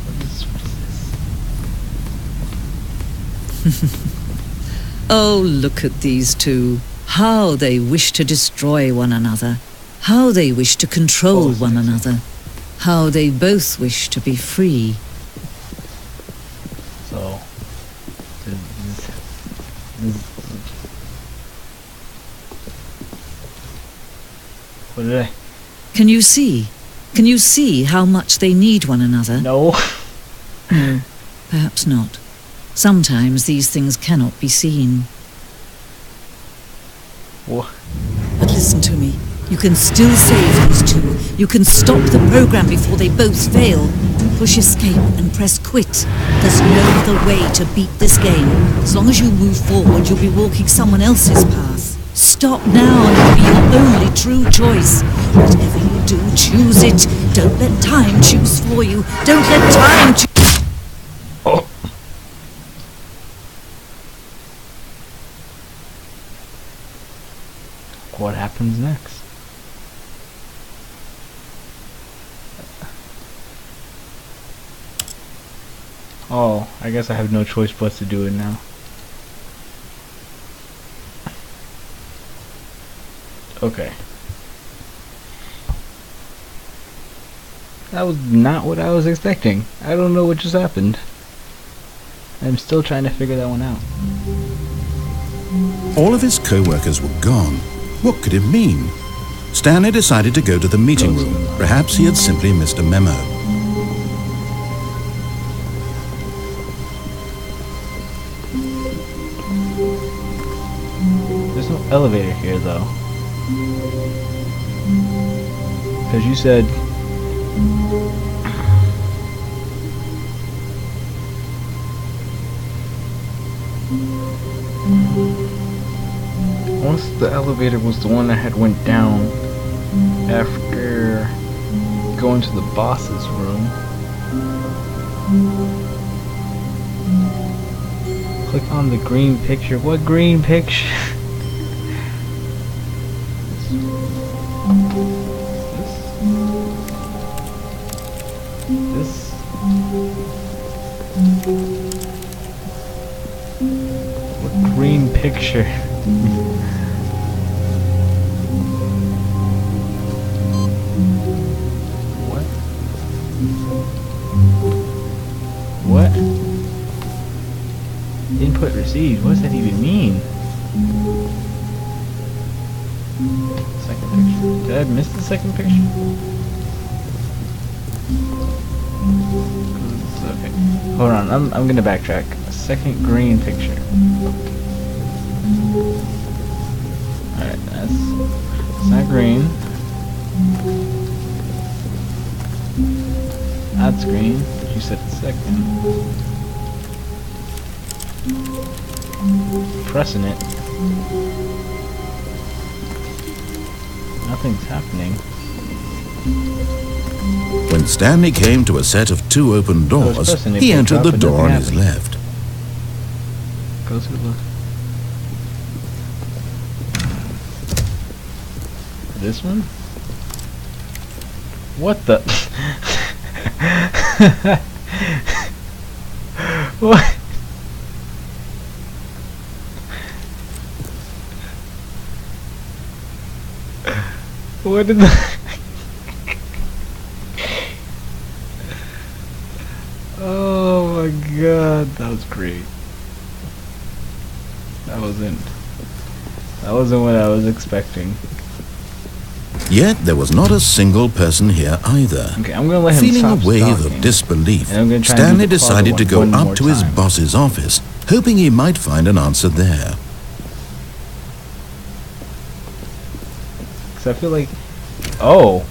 What is this? Oh, look at these two. How they wish to destroy one another. How they wish to control one another. How they both wish to be free. So, what did I? Can you see? Can you see how much they need one another? No. No, perhaps not. Sometimes these things cannot be seen. What? But listen to me. You can still save these two. You can stop the program before they both fail. Push escape and press quit. There's no other way to beat this game. As long as you move forward, you'll be walking someone else's path. Stop now and it'll be your only true choice. Whatever you do, choose it. Don't let time choose for you. Don't let time choose. Oh. What happens next? Oh, I guess I have no choice but to do it now. Okay. That was not what I was expecting. I don't know what just happened. I'm still trying to figure that one out. All of his co-workers were gone. What could it mean? Stanley decided to go to the meeting room. Perhaps he had simply missed a memo. There's no elevator here though. Because you said once the elevator was the one that had went down after going to the boss's room. Click on the green picture. What green picture? This? What green picture? What? What? Input received. What does that even mean? Second picture. Did I miss the second picture? Okay. Hold on. I'm gonna backtrack. Second green picture. Alright, it's not green. That's green. But you said second. Pressing it. Nothing's happening. When Stanley came to a set of two open doors, he entered the door on his left. Go through the... This one? What the... What? What did the... Oh my god, that was great. That wasn't what I was expecting. Yet there was not a single person here either. Okay, I'm gonna let him Feeling a stop wave stalking. of disbelief, do Stanley the decided to go one up more to his time. boss's office, hoping he might find an answer there. Cause I feel like... Oh!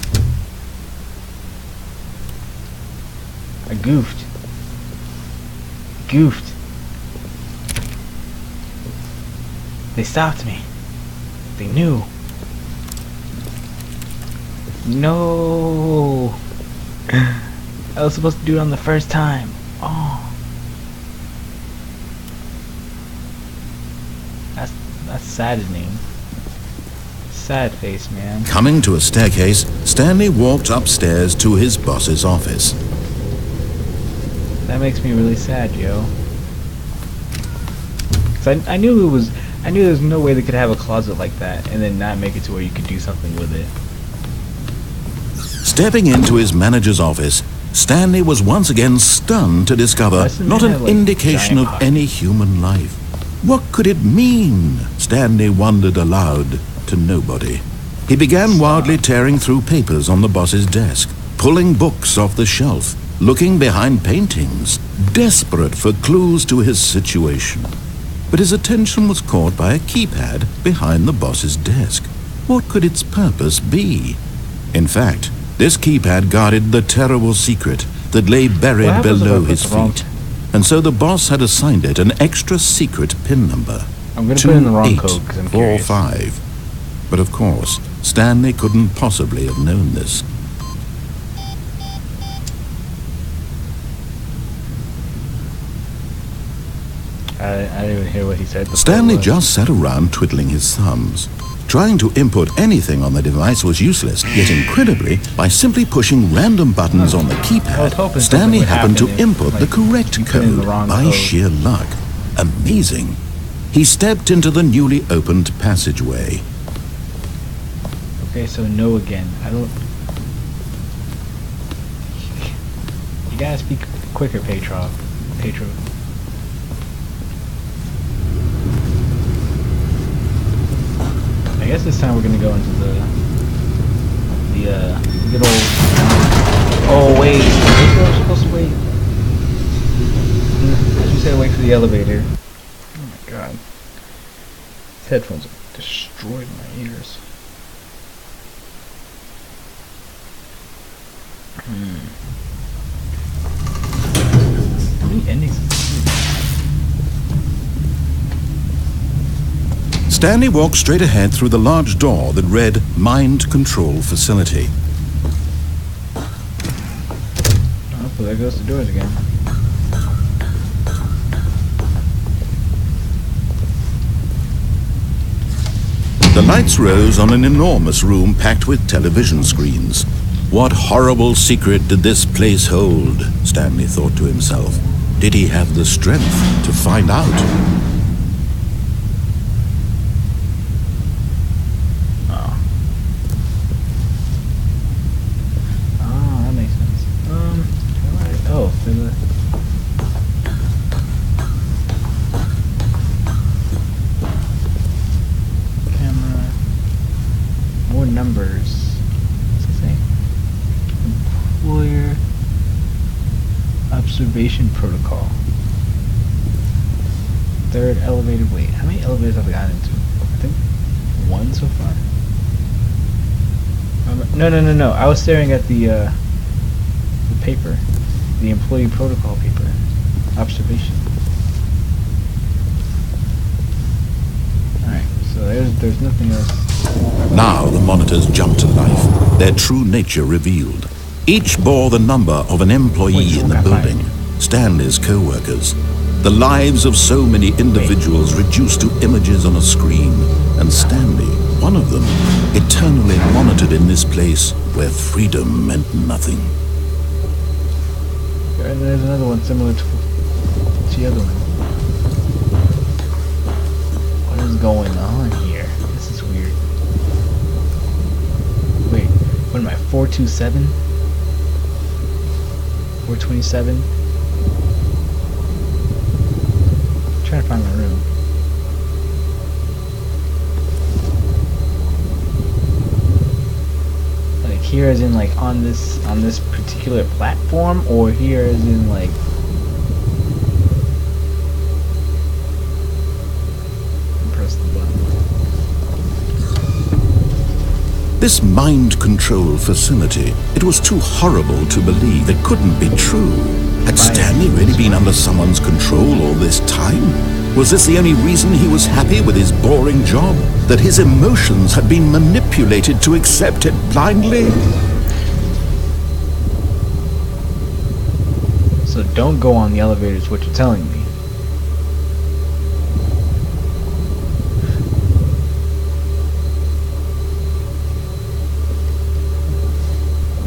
I goofed. They stopped me. They knew. No. I was supposed to do it on the first time. Oh. That's saddening. Sad face, man. Coming to a staircase, Stanley walked upstairs to his boss's office. That makes me really sad, yo. 'Cause I knew there was no way they could have a closet like that and then not make it to where you could do something with it. Stepping into his manager's office, Stanley was once again stunned to discover not an indication of any human life. What could it mean? Stanley wondered aloud to nobody. He began wildly tearing through papers on the boss's desk, pulling books off the shelf, looking behind paintings, desperate for clues to his situation. But his attention was caught by a keypad behind the boss's desk. What could its purpose be? In fact, this keypad guarded the terrible secret that lay buried below his feet. And so the boss had assigned it an extra secret PIN number. I'm going to put in the wrong code because I'm curious. 2845. But of course, Stanley couldn't possibly have known this. I didn't even hear what he said. Stanley just sat around twiddling his thumbs. Trying to input anything on the device was useless, yet incredibly, by simply pushing random buttons on the keypad, Stanley happened to input the correct code by sheer luck. Amazing. He stepped into the newly opened passageway. Okay, so no again. I don't... You gotta speak quicker, Petro. I guess this time we're gonna go into the good old... Oh wait, this is supposed to wait. You said wait for the elevator. Oh my god. These headphones have destroyed my ears. How many endings is this? Stanley walked straight ahead through the large door that read Mind Control Facility. Oh, well, there goes the doors again. The lights rose on an enormous room packed with television screens. What horrible secret did this place hold? Stanley thought to himself. Did he have the strength to find out? Numbers. What's it say? Employer observation protocol. Third elevator. Wait, how many elevators have I gotten into? I think one so far. No. I was staring at the paper, the employee protocol paper. Observation. All right. So there's nothing else. Now the monitors jumped to life, their true nature revealed. Each bore the number of an employee in the building, Stanley's co-workers. The lives of so many individuals reduced to images on a screen, and Stanley, one of them, eternally monitored in this place where freedom meant nothing. And there's another one similar to the other one. What is going on here? This is weird. Wait, what am I, 427? 427? I'm trying to find my room. Like here as in like on this particular platform, or here as in like press the button. This mind control facility, it was too horrible to believe. It couldn't be true. Had Stanley really been under someone's control all this time? Was this the only reason he was happy with his boring job? That his emotions had been manipulated to accept it blindly? So don't go on the elevator is what you're telling me.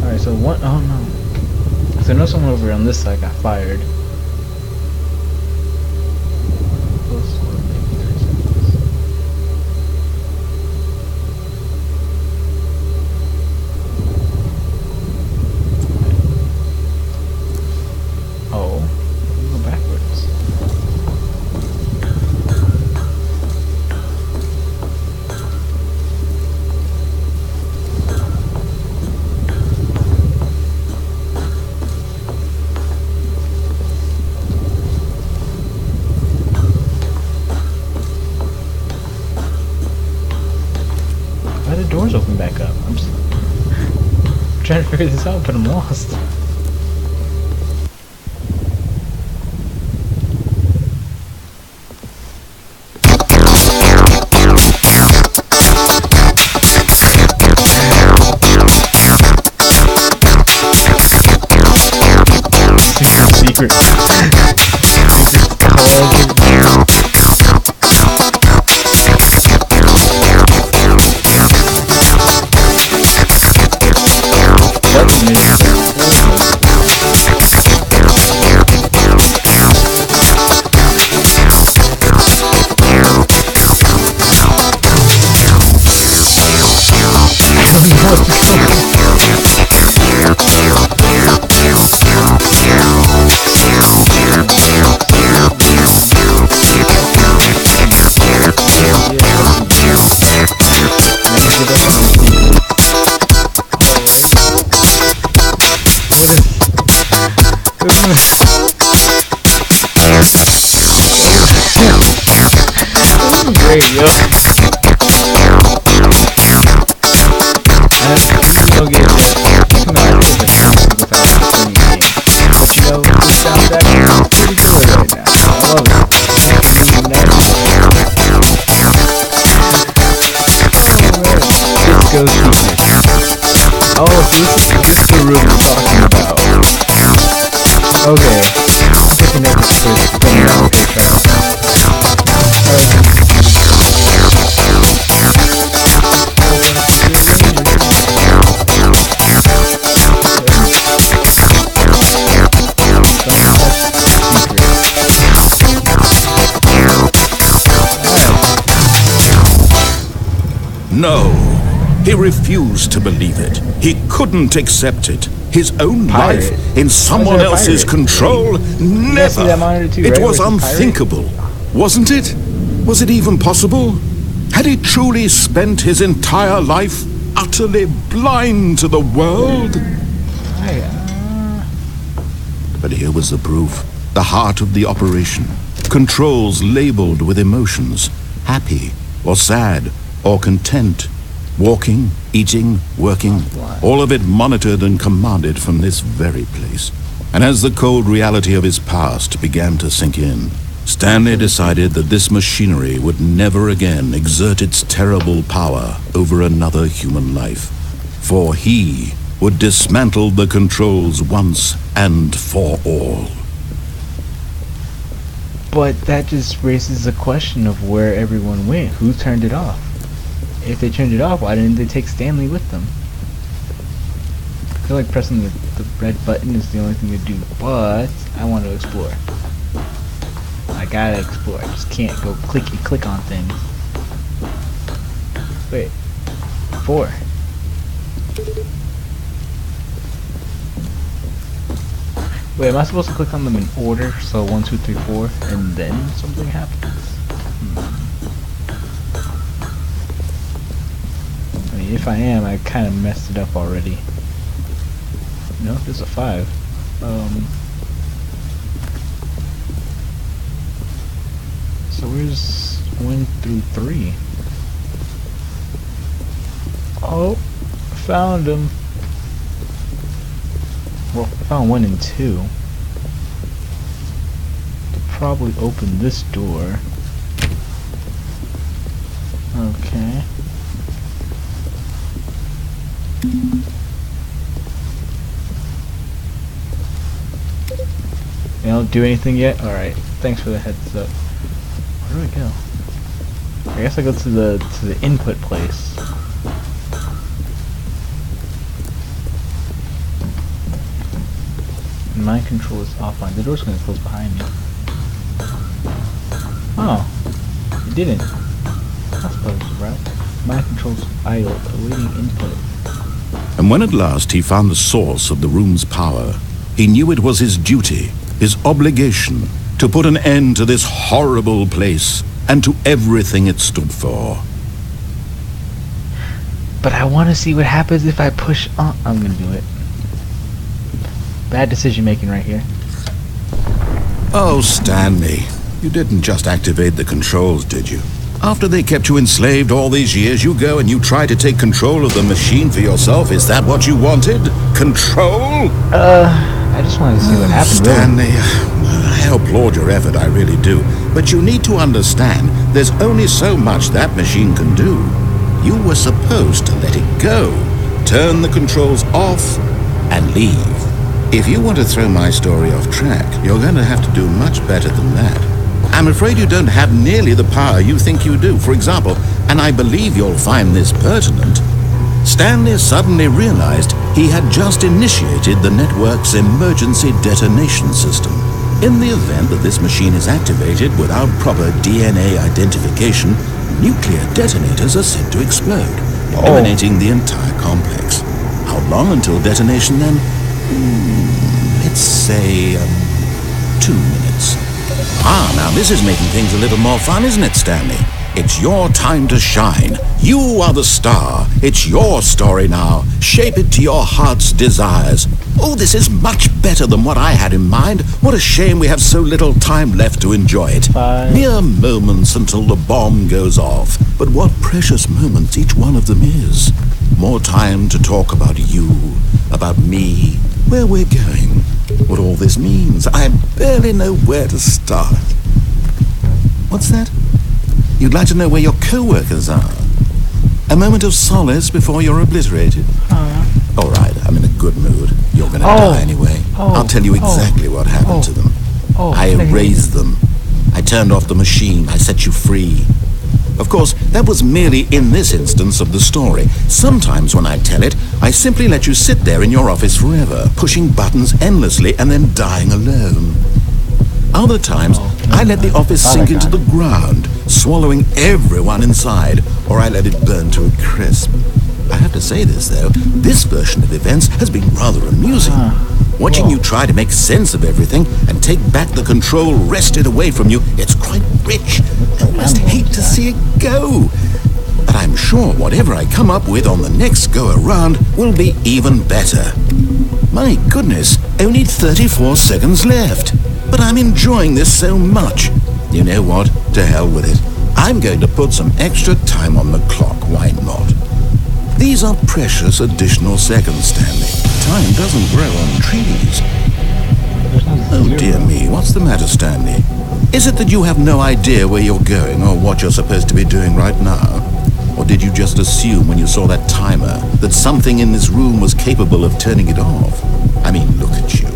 Alright, so what? Oh no. So I know someone over on this side got fired. Doors open back up. I'm just trying to figure this out, but I'm lost. Secret. Great, yo. But you know, the soundtrack is pretty good right now. I love it. Disco Secret. Oh, so this is the room we're talking about. Okay. I'm picking up the script from the picture. No, he refused to believe it. He couldn't accept it. His own Pirate. life in someone else's control? Never. It was unthinkable, wasn't it? Was it even possible? Had he truly spent his entire life utterly blind to the world? But here was the proof. The heart of the operation. Controls labeled with emotions. Happy or sad or content. Walking, eating, working. All of it monitored and commanded from this very place. And as the cold reality of his past began to sink in, Stanley decided that this machinery would never again exert its terrible power over another human life. For he would dismantle the controls once and for all. But that just raises the question of where everyone went. Who turned it off? If they turned it off, why didn't they take Stanley with them? I feel like pressing the red button is the only thing to do, but I want to explore. I gotta explore. I just can't go click on things. Wait. 4. Wait, am I supposed to click on them in order? So 1, 2, 3, 4, and then something happens? I mean, if I am, I kind of messed it up already. No, there's a 5. So where's 1 through 3? Oh, I found them. Well, I found 1 and 2. Could probably open this door. Okay. You don't do anything yet? Alright. Thanks for the heads up. Where do I go? I guess I go to the input place. Mind control is offline. The door's gonna close behind me. Oh. It didn't. That's supposed right? Mind control's idle, awaiting input. And when at last he found the source of the room's power, he knew it was his duty, his obligation, to put an end to this horrible place and to everything it stood for. But I want to see what happens if I push on. I'm gonna do it. Bad decision making right here. Oh, Stanley, you didn't just activate the controls, did you? After they kept you enslaved all these years, you go and you try to take control of the machine for yourself. Is that what you wanted? Control? I just wanted to see what happened. Stanley, I applaud your effort, I really do. But you need to understand, there's only so much that machine can do. You were supposed to let it go, turn the controls off, and leave. If you want to throw my story off track, you're going to have to do much better than that. I'm afraid you don't have nearly the power you think you do. For example, and I believe you'll find this pertinent, Stanley suddenly realized he had just initiated the network's emergency detonation system. In the event that this machine is activated without proper DNA identification, nuclear detonators are said to explode, eliminating the entire complex. How long until detonation then? Let's say 2 minutes. Now this is making things a little more fun, isn't it, Stanley? It's your time to shine. You are the star. It's your story now. Shape it to your heart's desires. Oh, this is much better than what I had in mind. What a shame we have so little time left to enjoy it. Mere moments until the bomb goes off. But what precious moments each one of them is. More time to talk about you, about me, where we're going, what all this means. I barely know where to start. What's that? You'd like to know where your co-workers are? A moment of solace before you're obliterated? All right, I'm in a good mood. You're going to die anyway. I'll tell you exactly what happened to them. I erased them. I turned off the machine. I set you free. Of course, that was merely in this instance of the story. Sometimes when I tell it, I simply let you sit there in your office forever, pushing buttons endlessly and then dying alone. Other times, I let the office sink into the ground, swallowing everyone inside, or I let it burn to a crisp. I have to say this, though, this version of events has been rather amusing. Watching you try to make sense of everything and take back the control wrested away from you, it's quite rich. I almost hate to see it go. But I'm sure whatever I come up with on the next go-around will be even better. My goodness, only 34 seconds left. But I'm enjoying this so much. You know what? To hell with it. I'm going to put some extra time on the clock, why not? These are precious additional seconds, Stanley. Time doesn't grow on trees. Oh dear me, what's the matter, Stanley? Is it that you have no idea where you're going or what you're supposed to be doing right now? Or did you just assume when you saw that timer that something in this room was capable of turning it off? I mean, look at you.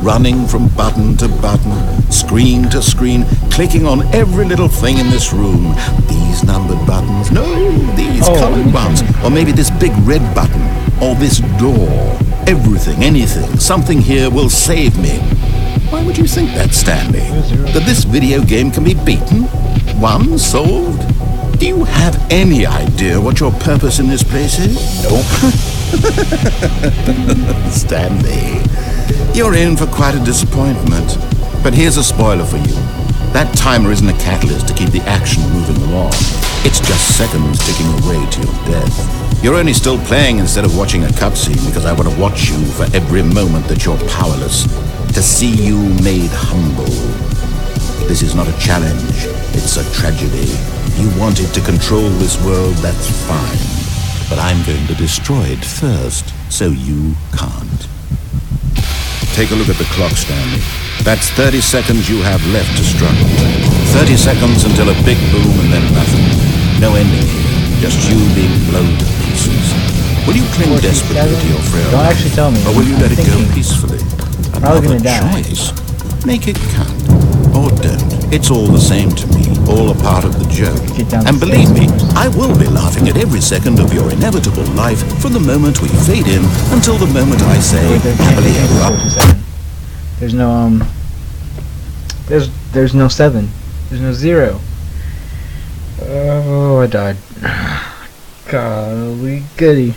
Running from button to button, screen to screen, clicking on every little thing in this room. These numbered buttons, no, these colored ones. Or maybe this big red button, or this door. Everything, anything, something here will save me. Why would you think that, Stanley? That this video game can be beaten? Won? Solved? Do you have any idea what your purpose in this place is? Nope. Stanley, you're in for quite a disappointment. But here's a spoiler for you. That timer isn't a catalyst to keep the action moving along. It's just seconds ticking away to your death. You're only still playing instead of watching a cutscene because I want to watch you for every moment that you're powerless. To see you made humble. This is not a challenge. It's a tragedy. You wanted to control this world, that's fine. But I'm going to destroy it first, so you can't. Take a look at the clock, Stanley. That's 30 seconds you have left to struggle. 30 seconds until a big boom and then nothing. No ending here, just you being blown to pieces. Will you cling desperately to your frail Don't actually tell me. or will you let it go thinking. peacefully? Probably Another gonna die. choice. Make it count. Or don't. It's all the same to me. All a part of the joke. Get down And the believe me, stairs. I will be laughing at every second of your inevitable life from the moment we fade in until the moment I say, Wait, there can't happily be ever after. 427. There's no there's no 7. There's no 0. Oh, I died. Golly goody.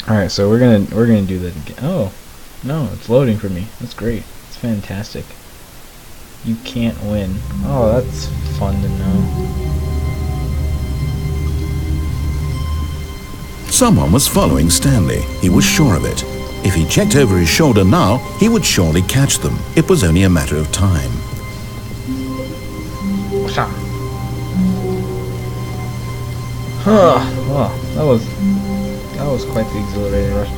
Alright, so we're gonna do that again. Oh, no, it's loading for me. That's great. It's fantastic. You can't win. Oh, that's fun to know. Someone was following Stanley. He was sure of it. If he checked over his shoulder now, he would surely catch them. It was only a matter of time. Well, that was quite the exhilarating rush.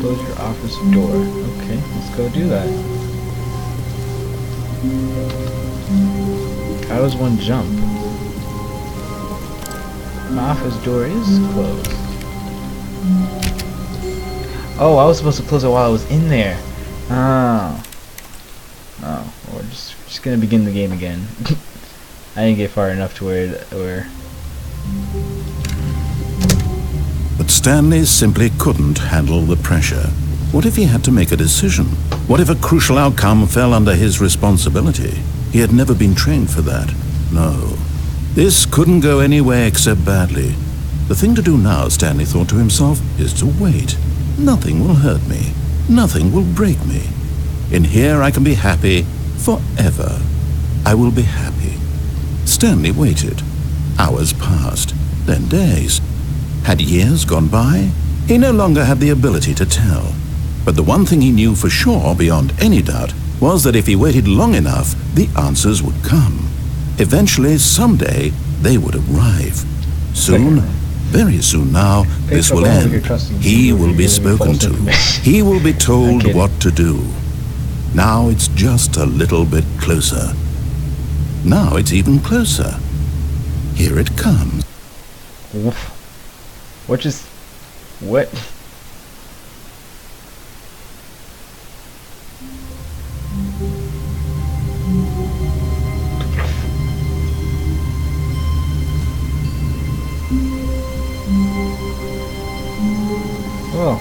Close your office door. Okay, let's go do that. How does one jump? My office door is closed. Oh, I was supposed to close it while I was in there. Oh. Oh, we're just gonna begin the game again. I didn't get far enough to where But Stanley simply couldn't handle the pressure. What if he had to make a decision? What if a crucial outcome fell under his responsibility? He had never been trained for that. No. This couldn't go any way except badly. The thing to do now, Stanley thought to himself, is to wait. Nothing will hurt me. Nothing will break me. In here I can be happy forever. I will be happy. Stanley waited. Hours passed, then days. Had years gone by? He no longer had the ability to tell. But the one thing he knew for sure, beyond any doubt, was that if he waited long enough, the answers would come. Eventually, someday, they would arrive. Soon, very soon now, this will end. He will be spoken to. He will be told what to do. Now it's just a little bit closer. Now it's even closer. Here it comes. what just what? Oh.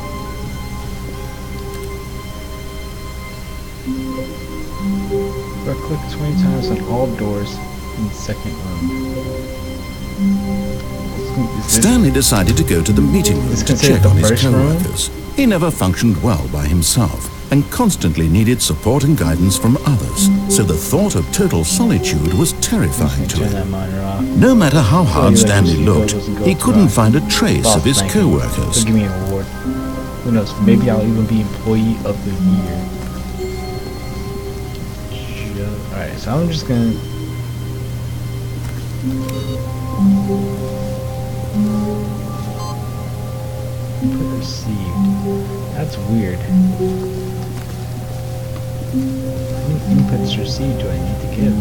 But click 20 times on all doors in the second room. Stanley decided to go to the meeting room to check on his co-workers. He never functioned well by himself and constantly needed support and guidance from others, so the thought of total solitude was terrifying to him. No matter how hard Stanley looked, he couldn't find a trace of his co-workers. Give me an award. Who knows? Maybe I'll even be Employee of the Year. Alright, so I'm just gonna... Input received. That's weird. How many inputs received do I need to give?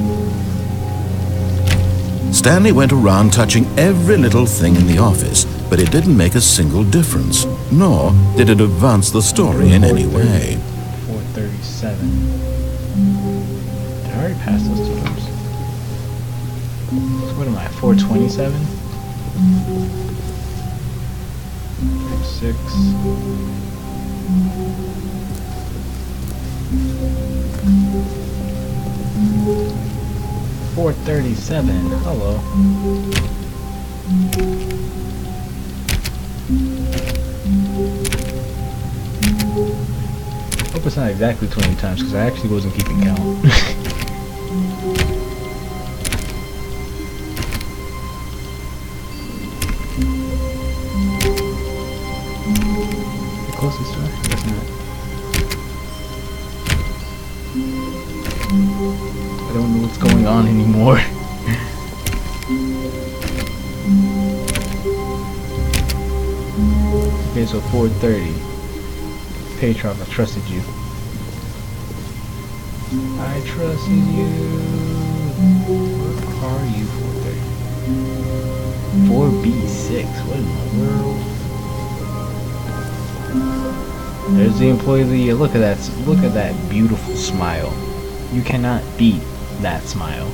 Stanley went around touching every little thing in the office, but it didn't make a single difference, nor did it advance the story in any way. 437. Did I already pass those two numbers? So what am I, 427? 36. 437. Hello. Hope it's not exactly 20 times because I actually wasn't keeping count. The closest to it? Guess not. I don't know what's going on anymore. Okay, so 430. Patron, I trusted you. I trust in you. Where are you, 430? 4B6. What in the world? There's the employee of the year. Look at that. Look at that beautiful smile. You cannot beat that smile.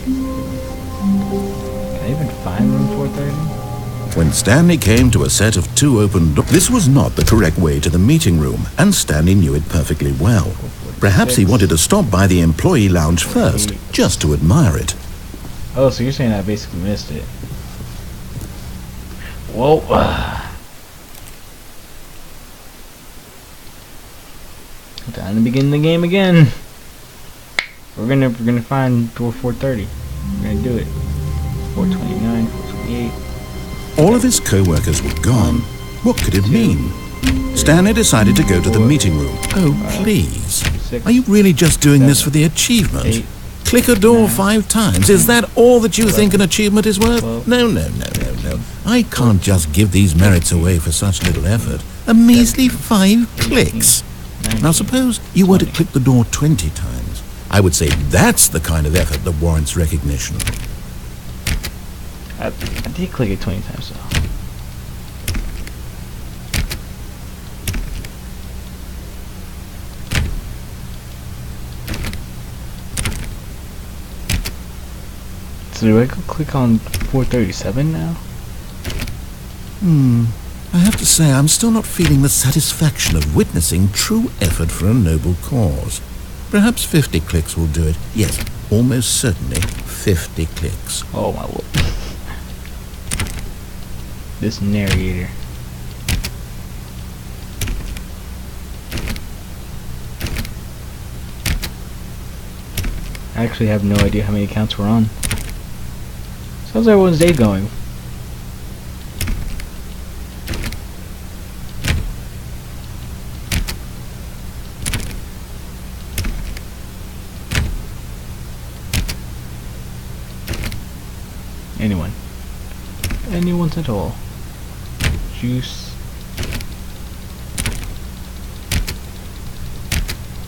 Can I even find room 430? When Stanley came to a set of 2 open doors, this was not the correct way to the meeting room, and Stanley knew it perfectly well. Perhaps he wanted to stop by the employee lounge first, just to admire it. Oh, so you're saying I basically missed it. Whoa. Time to begin the game again. We're gonna find door 430. We're gonna do it. 429, 428. All of his co-workers were gone. What could it mean? Stanley decided to go to the meeting room. Oh, please. Are you really just doing this for the achievement? Click a door 5 times. Is that all that you think an achievement is worth? No. I can't just give these merits away for such little effort. A measly 5 clicks. Now suppose you were to click the door 20 times. I would say that's the kind of effort that warrants recognition. I did click it 20 times though. So do I go click on 437 now? I have to say I'm still not feeling the satisfaction of witnessing true effort for a noble cause. Perhaps 50 clicks will do it. Yes, almost certainly 50 clicks. Oh my lord. This narrator. I actually have no idea how many accounts we're on. So how's everyone's day going? Anyone's at all. Juice.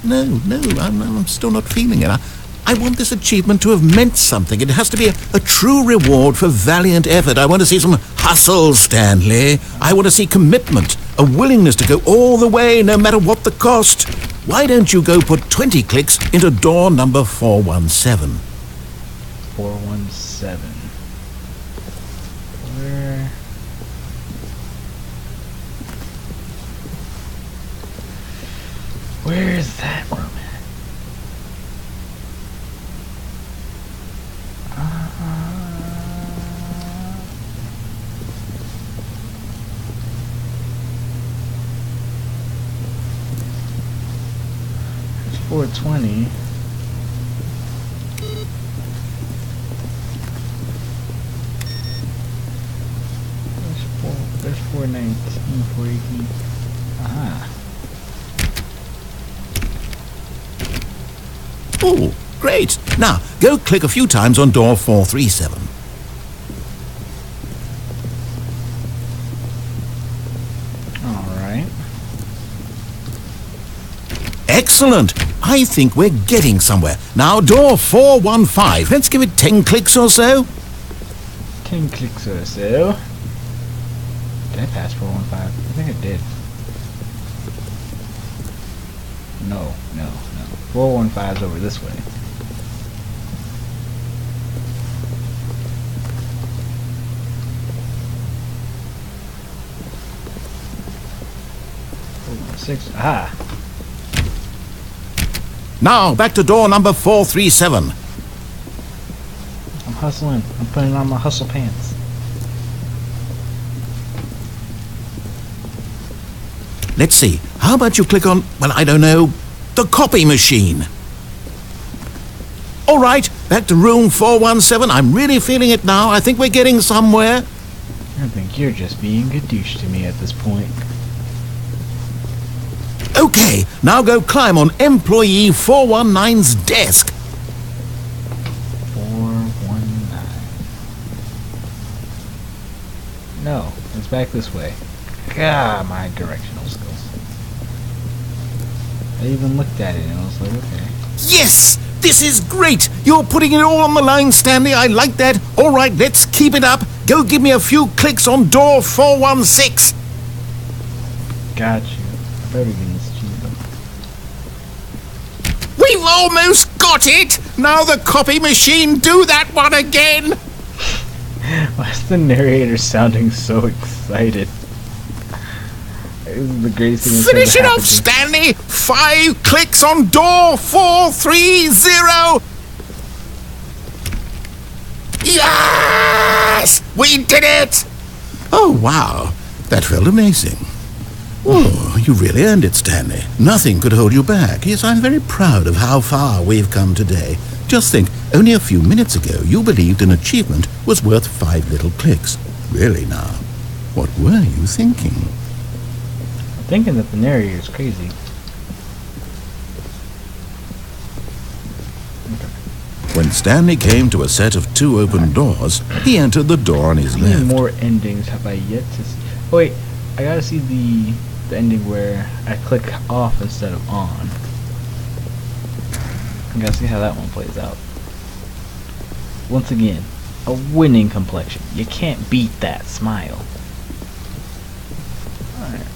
No, I'm still not feeling it. I want this achievement to have meant something. It has to be a true reward for valiant effort. I want to see some hustle, Stanley. I want to see commitment, a willingness to go all the way, no matter what the cost. Why don't you go put 20 clicks into door number 417? 417. Where is that room at? There's 420. There's 419, 418. Aha. Oh, great. Now, go click a few times on door 437. All right. Excellent. I think we're getting somewhere. Now, door 415. Let's give it 10 clicks or so. 10 clicks or so. Did I pass 415? I think I did. No. 415's over this way. Six. Ah. Now, back to door number 437. I'm hustling. I'm putting on my hustle pants. Let's see. How about you click on, well, I don't know, the copy machine? All right, back to room 417. I'm really feeling it now. I think we're getting somewhere. I think you're just being a douche to me at this point. Okay, now go climb on employee 419's desk. 419. No, it's back this way. God, my directional skills. I even looked at it and I was like, okay. Yes! This is great! You're putting it all on the line, Stanley. I like that. All right, let's keep it up. Go give me a few clicks on door 416. Got you. I better get this cheese up. We've almost got it! Now the copy machine, do that one again! Why is the narrator sounding so excited? This is the greatest thing that's Finish it ever off, happened to me. Stanley! 5 clicks on door 430! Yes! We did it! Oh, wow. That felt amazing. Oh, you really earned it, Stanley. Nothing could hold you back. Yes, I'm very proud of how far we've come today. Just think, only a few minutes ago, you believed an achievement was worth 5 little clicks. Really now, what were you thinking? I'm thinking that the narrator is crazy. When Stanley came to a set of 2 open doors, he entered the door on his How many left. more endings have I yet to see? Oh wait, I gotta see the ending where I click off instead of on. I gotta see how that one plays out. Once again, a winning complexion. You can't beat that smile. Alright.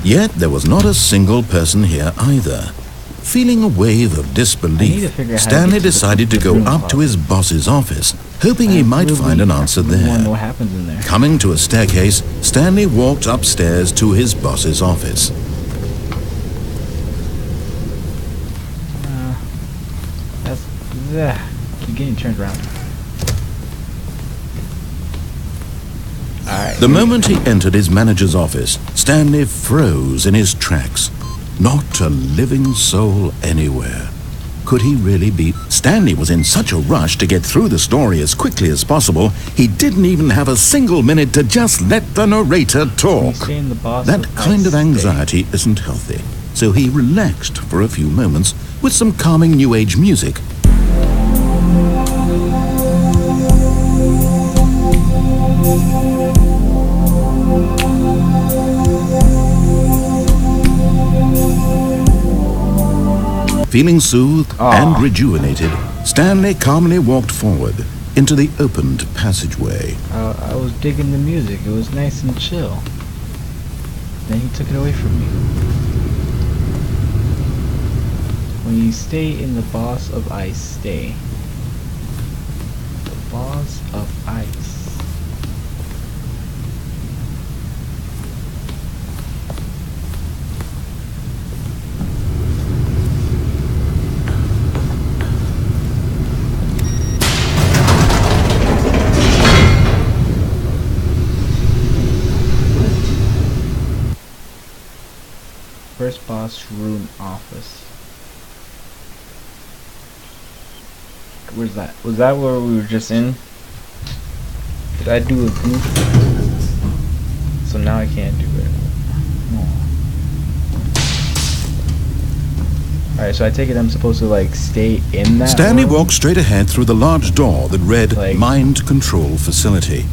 Yet there was not a single person here either. Feeling a wave of I need to disbelief, figure out how to Stanley get to the decided to go room up to his boss's office, hoping he might find an answer I wanna know there. what happens in there. Coming to a staircase, Stanley walked upstairs to his boss's office. Keep getting turned around. Alright. The moment he entered his manager's office, Stanley froze in his tracks. Not a living soul anywhere. Could he really be? Stanley was in such a rush to get through the story as quickly as possible, he didn't even have a single minute to just let the narrator talk. That kind of anxiety isn't healthy, so he relaxed for a few moments with some calming new age music. Feeling soothed and rejuvenated, Stanley calmly walked forward into the opened passageway. I was digging the music. It was nice and chill. Then he took it away from me. When you stay in the boss of ice, stay. The boss of ice. First boss room office. Where's that? Was that where we were just in? Did I do a goof? So now I can't do it. Alright, so I take it I'm supposed to like stay in that Stanley room? walked straight ahead through the large door that read Like- Mind Control Facility.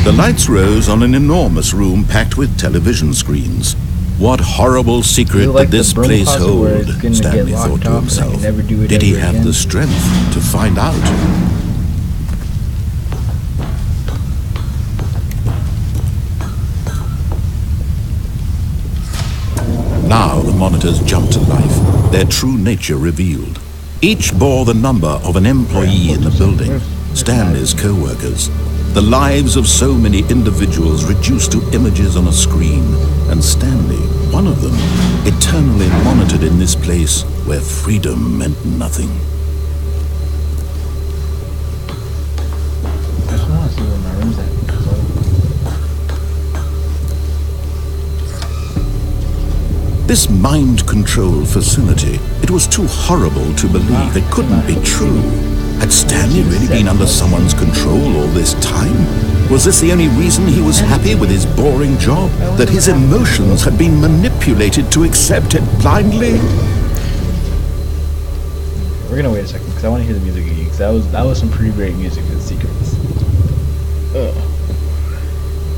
The lights rose on an enormous room packed with television screens. What horrible secret like did the this broom place closet hold? where it's gonna Stanley get thought locked to up and I can himself. never do it Did he ever have again? the strength to find out? Now the monitors jumped to life, their true nature revealed. Each bore the number of an employee in the building, Stanley's co-workers. The lives of so many individuals reduced to images on a screen, and Stanley, one of them, eternally monitored in this place where freedom meant nothing. I just want to see where my room's at. This mind control facility, it was too horrible to believe. It couldn't be true. Had Stanley really been under someone's control all this time? Was this the only reason he was happy with his boring job? That his emotions had been manipulated to accept it blindly? we're gonna wait a second because I want to hear the music again. Because that was some pretty great music in Secrets.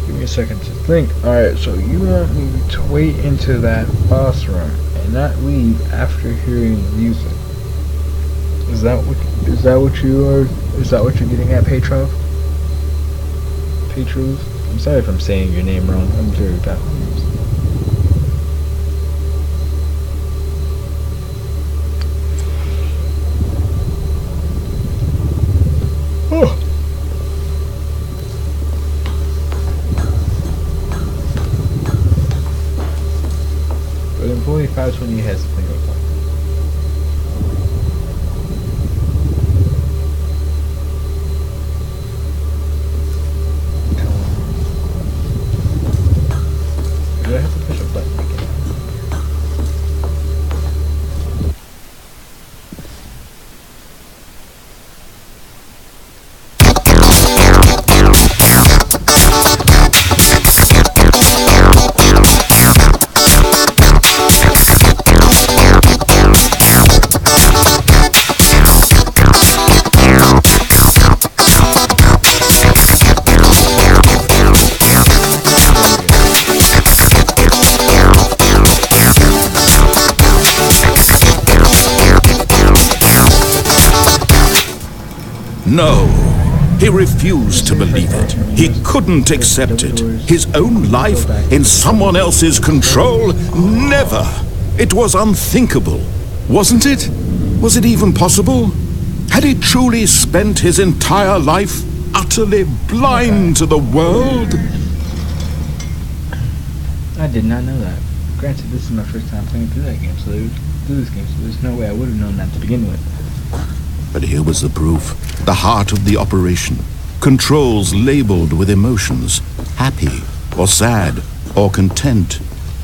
Give me a second to think. Alright, so you want me to wait into that boss room and not leave after hearing the music. Is that what you're getting at, Petrov? Petrov? I'm sorry if I'm saying your name wrong. I'm very bad with names. Oh. But in 4520 has something to talk. Do I have to push a button again? No, he refused to believe it. He couldn't accept it. His own life in someone else's control? Never! It was unthinkable, wasn't it? Was it even possible? Had he truly spent his entire life utterly blind to the world? I did not know that. Granted, this is my first time playing through this game, so there's no way I would have known that to begin with. But here was the proof. The heart of the operation. Controls labeled with emotions. Happy, or sad, or content.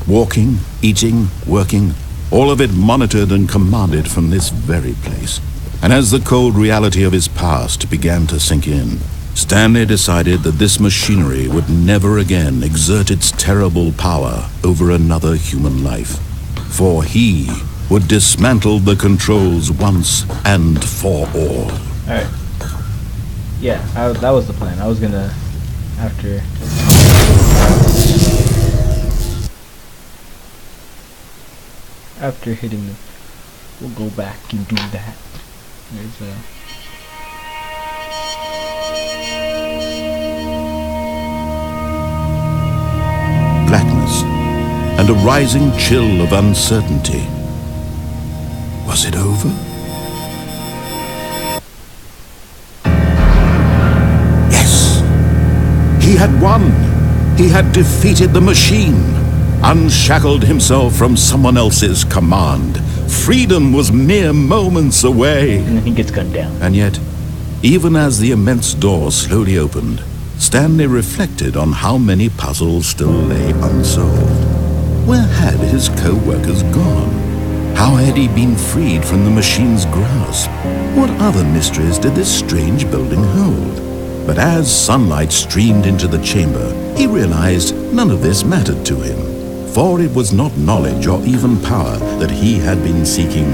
Walking, eating, working. All of it monitored and commanded from this very place. And as the cold reality of his past began to sink in, Stanley decided that this machinery would never again exert its terrible power over another human life. For he would dismantle the controls once and for all. Alright. Yeah, that was the plan. I was gonna, after hitting them, we'll go back and do that. There's blackness and a rising chill of uncertainty. Was it over? Yes! He had won! He had defeated the machine, unshackled himself from someone else's command. Freedom was mere moments away. And then he gets gunned down. And yet, even as the immense door slowly opened, Stanley reflected on how many puzzles still lay unsolved. Where had his co-workers gone? How had he been freed from the machine's grasp? What other mysteries did this strange building hold? But as sunlight streamed into the chamber, he realized none of this mattered to him. For it was not knowledge or even power that he had been seeking,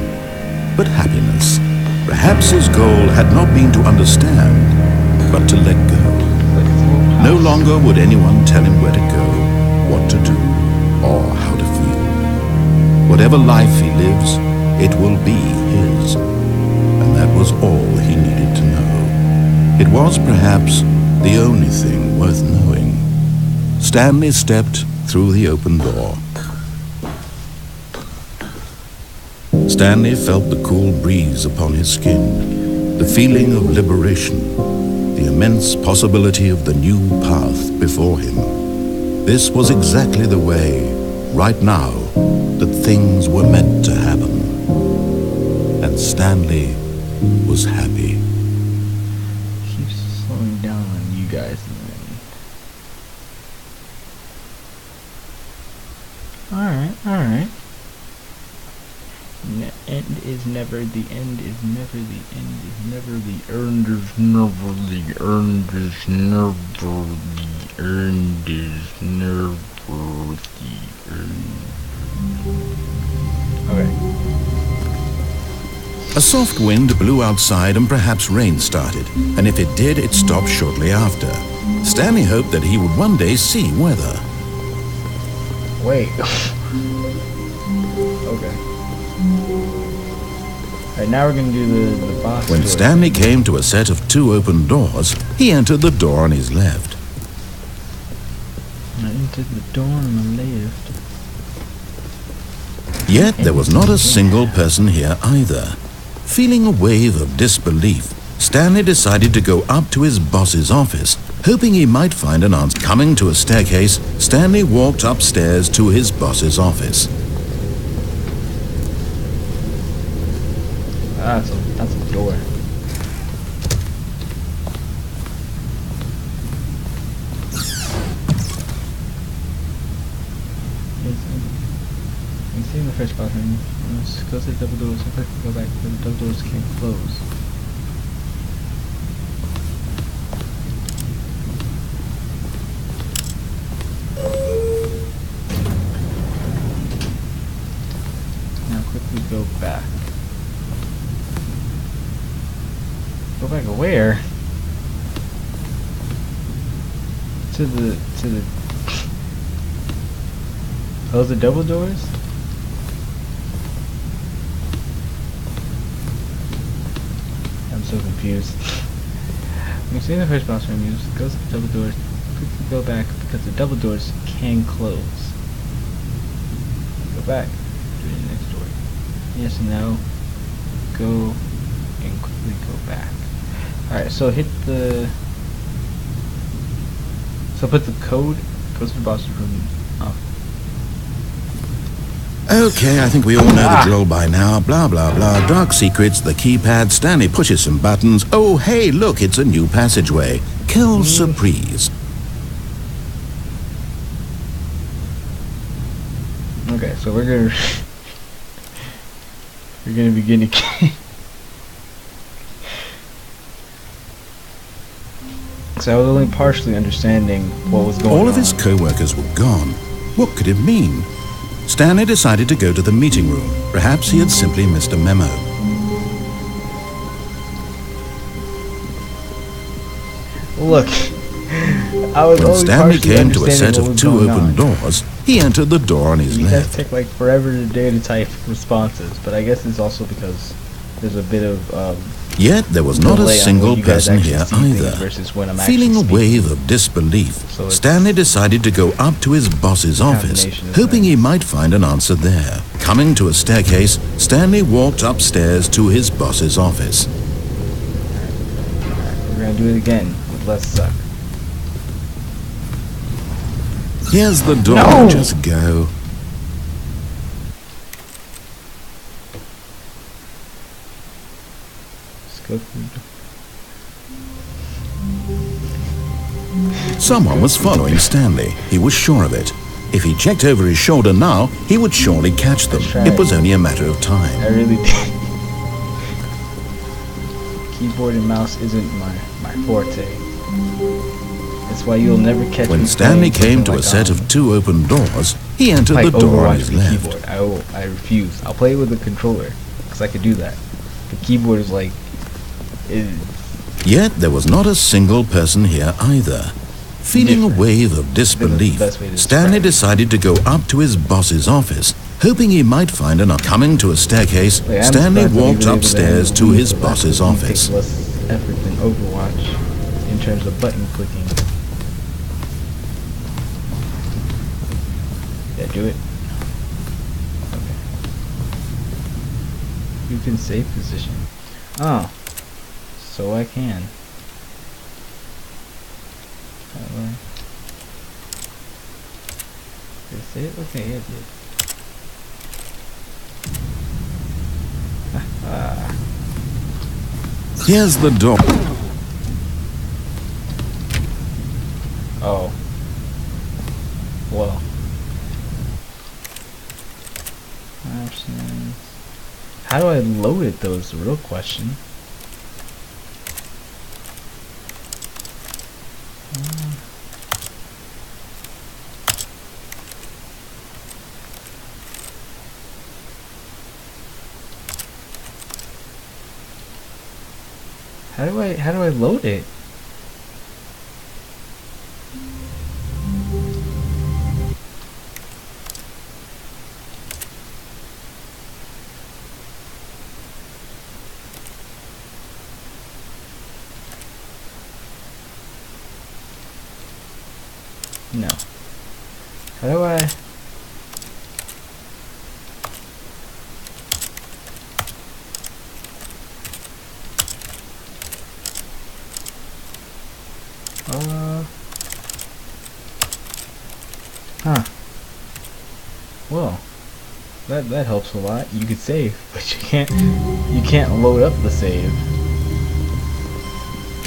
but happiness. Perhaps his goal had not been to understand, but to let go. No longer would anyone tell him where to go, what to do, or how to feel. Whatever life he lives, it will be his. And that was all he needed to know. It was perhaps the only thing worth knowing. Stanley stepped through the open door. Stanley felt the cool breeze upon his skin, the feeling of liberation, the immense possibility of the new path before him. This was exactly the way, right now, that things were meant to happen. And Stanley was happy. Keeps slowing down on you guys. Alright. The end is never the end is never the end is never the earned is never the earned is never the earned is never the earned. Okay. A soft wind blew outside and perhaps rain started, and if it did, it stopped shortly after. Stanley hoped that he would one day see weather. Wait. Okay. Alright, now we're gonna do the boss. When Stanley came to a set of 2 open doors, he entered the door on his left. I entered the door on my left. Yet there was not a single person here either. Feeling a wave of disbelief, Stanley decided to go up to his boss's office, hoping he might find an answer. Coming to a staircase, Stanley walked upstairs to his boss's office. That's a door. You see in the first bathroom, go to the double doors and quickly go back, but the double doors can't close. Now quickly go back. Go back where? To the those are double doors? I'm so confused. When you see in the first boss room, you just go to the double doors, quickly go back because the double doors can close. Go back to the next door. Yes, now go and quickly go back. Alright, so hit the... So put the code, go to the boss room. Oh. Okay, I think we all know the drill by now. Blah, blah, blah. Dark secrets, the keypad. Stanley pushes some buttons. Oh, hey, look, it's a new passageway. Quelle surprise. Okay, so we're gonna begin again. So I was only partially understanding what was going on. All of his co-workers were gone. What could it mean? Stanley decided to go to the meeting room. Perhaps he had simply missed a memo. Look, I was when only Stanley partially came to a set of 2 open on. doors, he entered the door on his You guys left. take like forever today to type responses, but I guess it's also because there's a bit of Yet there was not a delay on single when you guys person actually here see things either. versus when I'm Feeling a actually wave of disbelief, So it's Stanley decided to go up to his boss's office, combination of hoping he things. might find an answer there. Coming to a staircase, Stanley walked upstairs to his boss's office. Alright, we're gonna do it again with less suck. Here's the door, No! just go. Just go through the... Someone was following Stanley. He was sure of it. If he checked over his shoulder now, he would surely catch them. Let's try It was only a matter of time. I really did. Keyboard and mouse isn't my forte. That's why you'll never catch me When Stanley playing came to something a set like, of 2 open doors, he entered like the door on Overwatch his with the left. keyboard. I refuse. I'll play with the controller because I could do that. The keyboard is like, Yet there was not a single person here either. Feeling a wave of disbelief, best way to Stanley describe it. decided to go up to his boss's office, hoping he might find an... Coming to a staircase, Wait, I'm Stanley surprised that walked he was able upstairs to his boss's It office. takes less effort than Overwatch in terms of button clicking. Yeah, do it. Okay. You can save position. Oh, so I can. That way. Did it save? Okay, yeah, it did. Here's the door. Oh. Well. Options. How do I load it though is the real question. How do I load it? No. How do I? Huh. Well, that helps a lot. You could save, but you can't load up the save.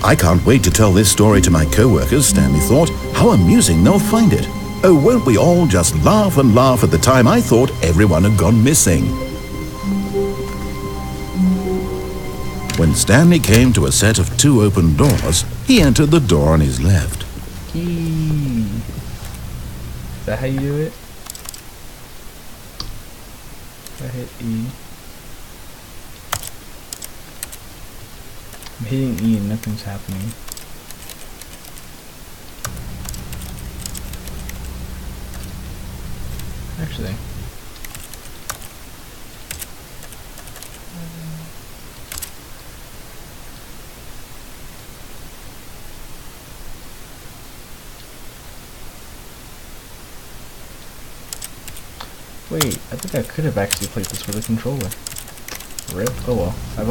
I can't wait to tell this story to my co-workers, Stanley thought. How amusing they'll find it. Oh, won't we all just laugh and laugh at the time I thought everyone had gone missing. When Stanley came to a set of 2 open doors, he entered the door on his left. Is that how you do it? If I hit E. I'm hitting E and nothing's happening. Actually. Wait, I think I could have actually played this with a controller. Rip. Oh well. I've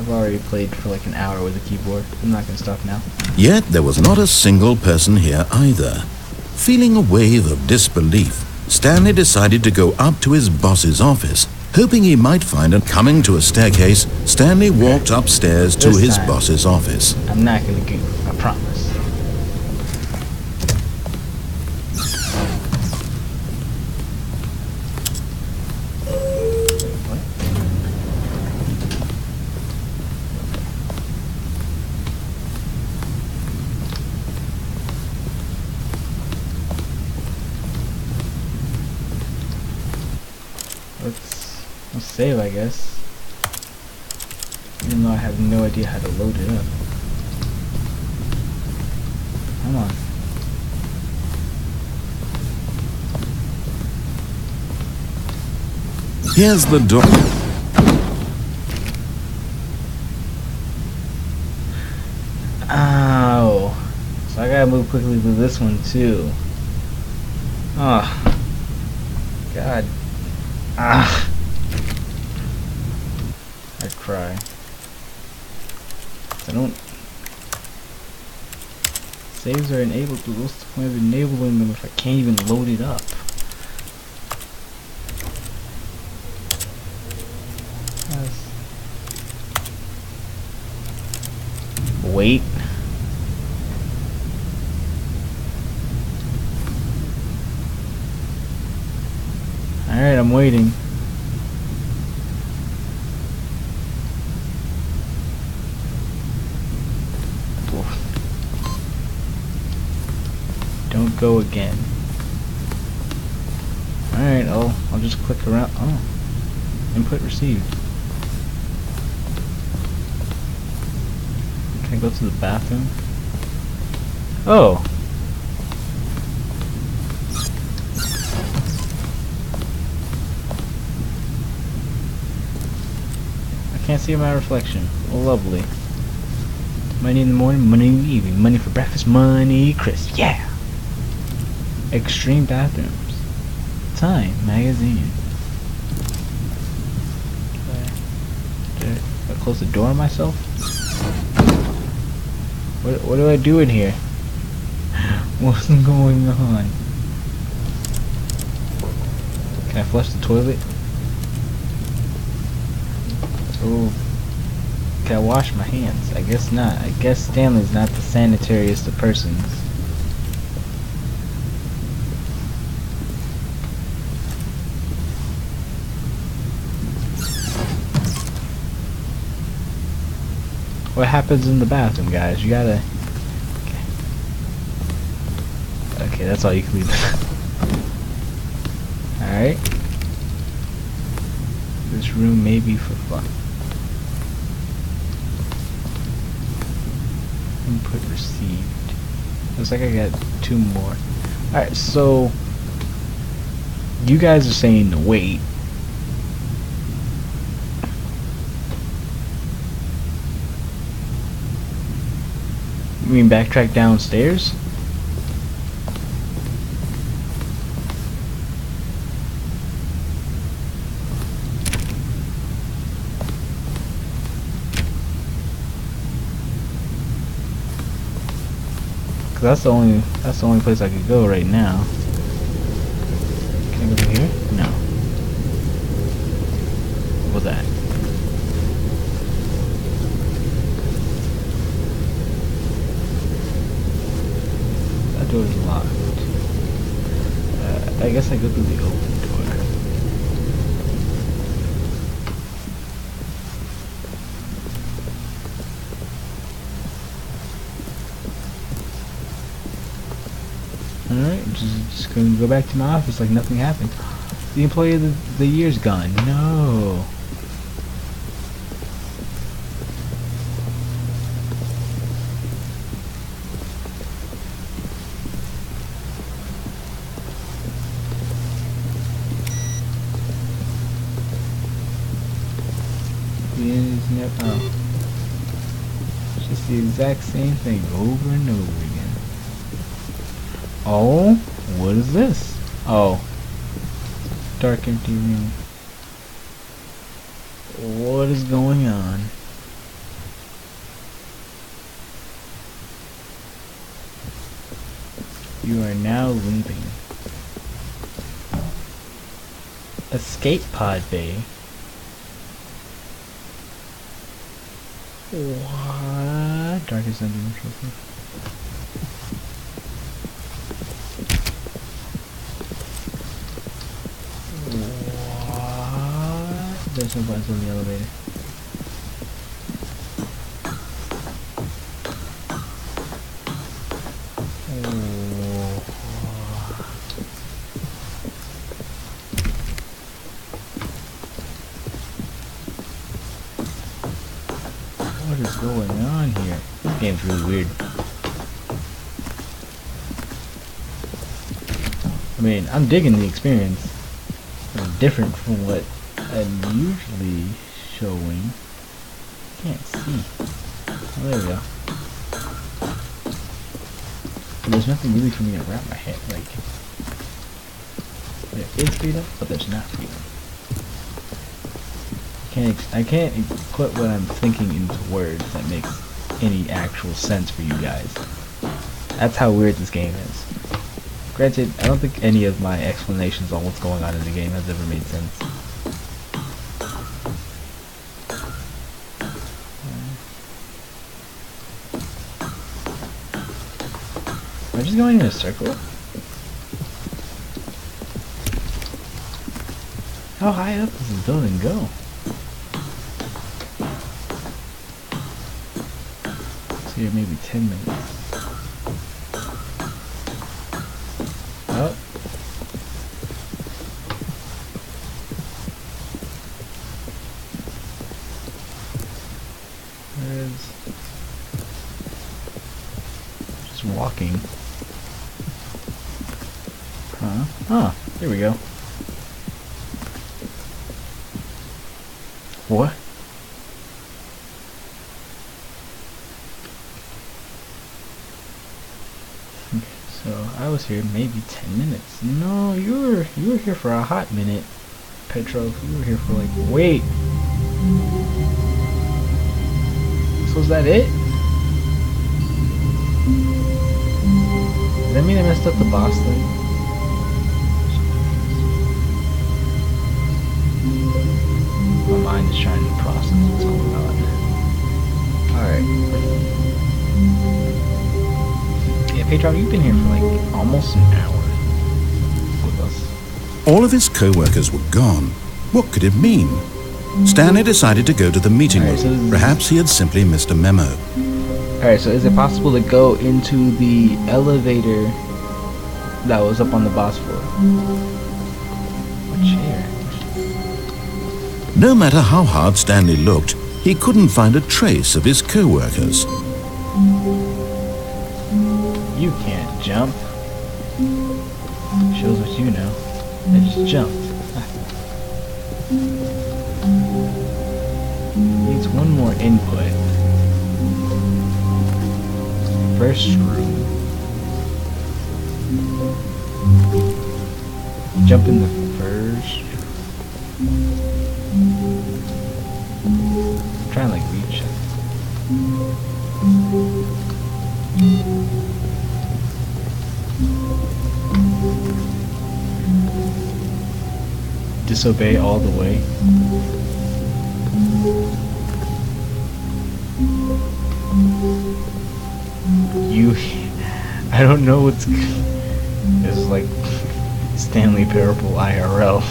already played for like an hour with a keyboard. I'm not gonna stop now. Yet there was not a single person here either. Feeling a wave of disbelief, Stanley decided to go up to his boss's office, hoping he might find it. Coming to a staircase, Stanley walked upstairs to his boss's office. I'm not gonna goof, I promise. Let's save, I guess. Even though I have no idea how to load it up. Come on. Here's the door. Ow. So I gotta move quickly to this one too. Oh. God. Ah. I'd cry. I don't. Saves are enabled, but what's the point of enabling them if I can't even load it up? Wait. Alright, I'm waiting. Don't go again. Alright, I'll just click around. Oh. Input received. Can I go to the bathroom? Oh. I can't see my reflection. Oh, lovely. Money in the morning, money in the evening, money for breakfast, money crisp. Yeah. Extreme bathrooms. Time magazine. Did I close the door on myself? What do I do in here? What's going on? Can I flush the toilet? Oh. Can I wash my hands? I guess not. I guess Stanley's not the sanitariest of persons. What happens in the bathroom, guys? You gotta... Okay, that's all you can leave. Alright. This room may be for fun. Input received. Looks like I got 2 more. Alright, so you guys are saying to wait. You mean backtrack downstairs? Cause that's the only place I could go right now. Can I go over here? No. What was that? That door is locked. I guess I go through the open door. Alright, just gonna go back to my office like nothing happened. The employee of the year's gone. No. Oh. It's just the exact same thing over and over again. Oh, what is this? Oh, dark empty room. What is going on? You are now leaving. Escape pod bay. What? Darkest dungeon. What? There's no buttons on the elevator. What is going on here? This game's really weird. I mean, I'm digging the experience. It's different from what I'm usually showing. Can't see. Oh, there we go. But there's nothing really for me to wrap my head. Like, there is freedom, but there's not freedom. I can't put what I'm thinking into words that makes any actual sense for you guys. That's how weird this game is. Granted, I don't think any of my explanations on what's going on in the game has ever made sense. Am I just going in a circle? How high up does this building go? Here maybe 10 minutes. Oh. There's just walking. Huh? Ah, here we go. What? So I was here maybe 10 minutes. No, you were here for a hot minute, Petrov. You were here for like, wait. So is that it? Does that mean I messed up the boss thing? My mind is trying to process what's going on. Alright. Petrov, you've been here for like almost an hour with us. All of his co-workers were gone. What could it mean? Stanley decided to go to the meeting room. So perhaps he had simply missed a memo. Alright, so is it possible to go into the elevator that was up on the boss floor? What chair? No matter how hard Stanley looked, he couldn't find a trace of his co-workers. You can't jump. Shows what you know. I just jumped. Needs one more input. First room. Jump in the first. Try and like reach it. Disobey all the way. I don't know what's. This is like Stanley Parable IRL.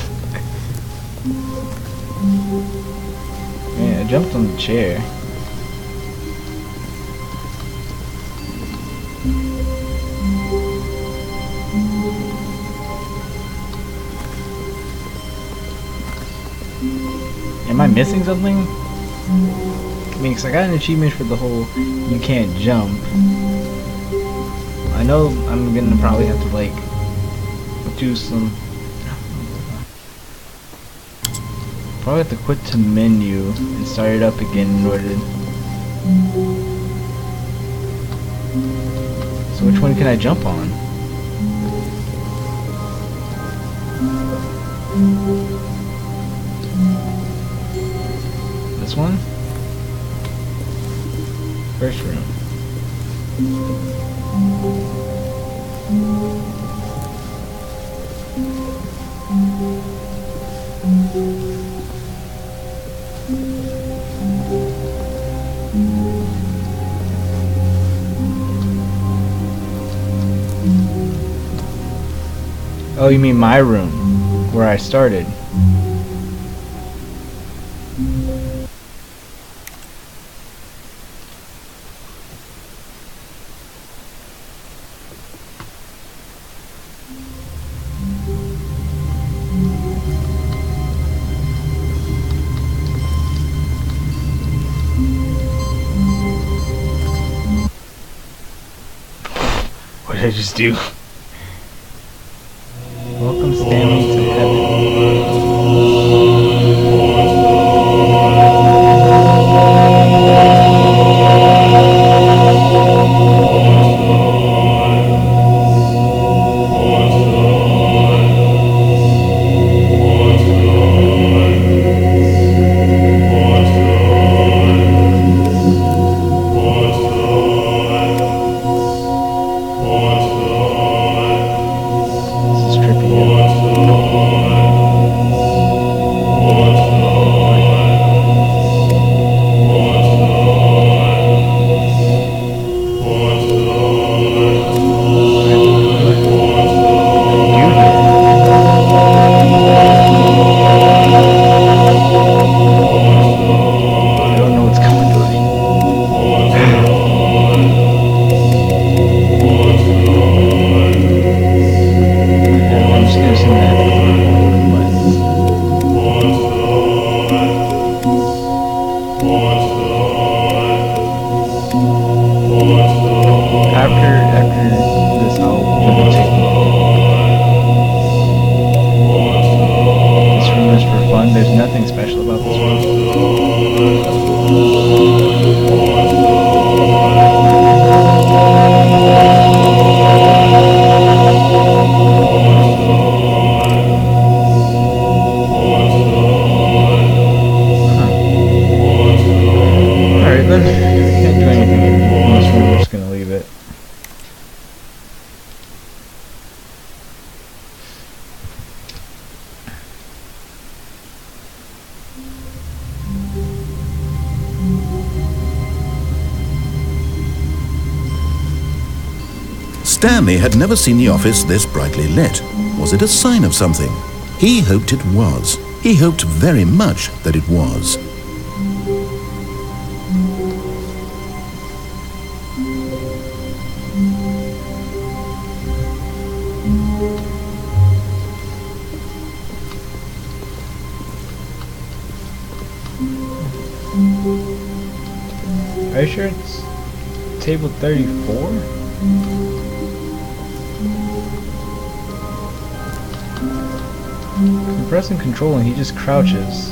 Man, I jumped on the chair. Am I missing something? I mean, 'cause I got an achievement for the whole you can't jump. I know I'm gonna probably have to like do some. Probably have to quit to menu and start it up again in order to. So which one can I jump on? This one? First room. Oh, you mean my room, where I started. What did I just do? Welcome, Stanley, to heaven. Stanley had never seen the office this brightly lit. Was it a sign of something? He hoped it was. He hoped very much that it was. Are you sure it's table 34? I'm pressing control and he just crouches.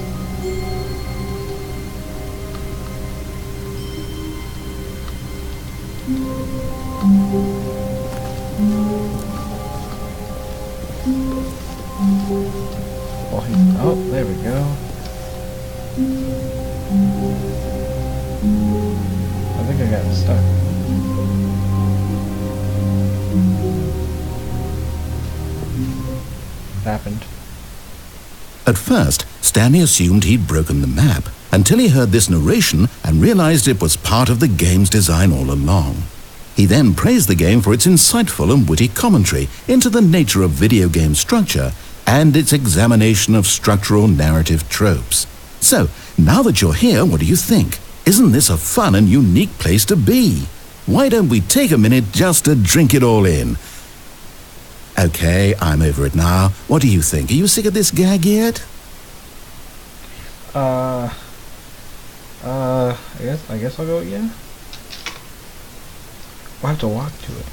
Oh, there we go. I think I got stuck. What happened? At first, Stanley assumed he'd broken the map until he heard this narration and realized it was part of the game's design all along. He then praised the game for its insightful and witty commentary into the nature of video game structure and its examination of structural narrative tropes. So, now that you're here, what do you think? Isn't this a fun and unique place to be? Why don't we take a minute just to drink it all in? Okay, I'm over it now. What do you think? Are you sick of this gag yet? I guess I'll go, yeah. We'll have to walk to it.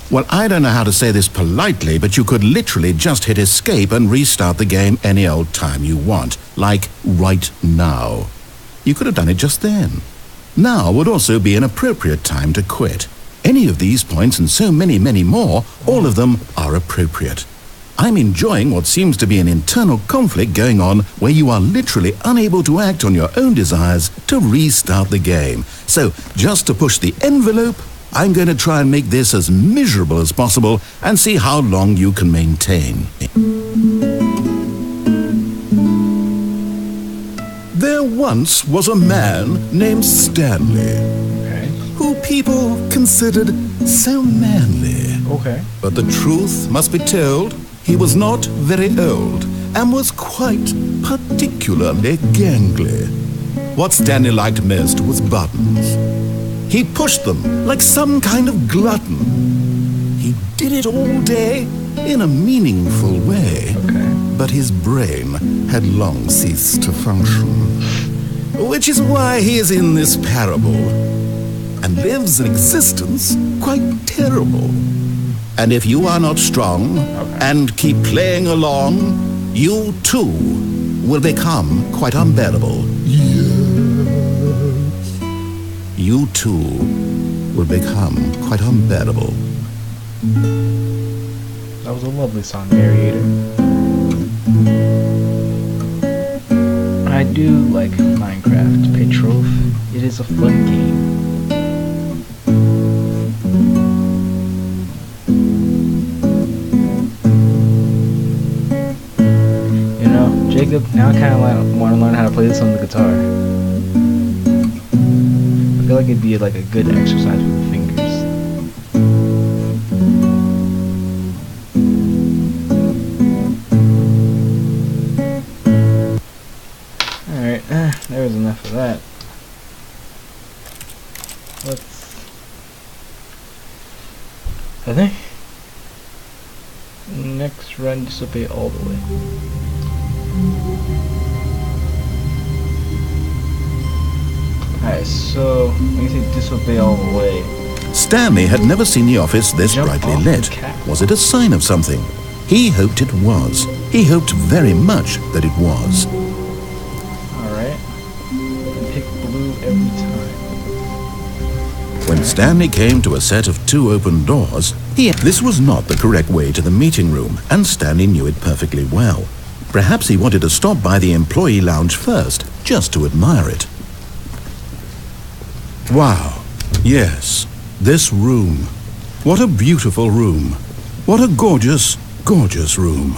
Well, I don't know how to say this politely, but you could literally just hit escape and restart the game any old time you want. Like right now. You could have done it just then. Now would also be an appropriate time to quit. Any of these points and so many, many more, all of them are appropriate. I'm enjoying what seems to be an internal conflict going on where you are literally unable to act on your own desires to restart the game. So, just to push the envelope, I'm going to try and make this as miserable as possible and see how long you can maintain. There once was a man named Stanley, who people considered so manly. Okay. But the truth must be told, he was not very old and was quite particularly gangly. What Stanley liked most was buttons. He pushed them like some kind of glutton. He did it all day in a meaningful way. Okay. But his brain had long ceased to function. Which is why he is in this parable and lives an existence quite terrible. And if you are not strong and keep playing along, you too will become quite unbearable. Yes. You too will become quite unbearable. That was a lovely song, Narrator. I do like Minecraft, Petroph. It is a fun game. Jacob, now I kind of want to learn how to play this on the guitar. I feel like it'd be like a good exercise with the fingers. Alright, there was enough of that. I think next run disobey all the way. Alright, so when you say disobey all the way, Stanley had never seen the office this brightly lit. Was it a sign of something? He hoped it was. He hoped very much that it was. Alright. Pick blue every time. When Stanley came to a set of 2 open doors, this was not the correct way to the meeting room, and Stanley knew it perfectly well. Perhaps he wanted to stop by the employee lounge first, just to admire it. Wow. Yes. This room. What a beautiful room. What a gorgeous, gorgeous room.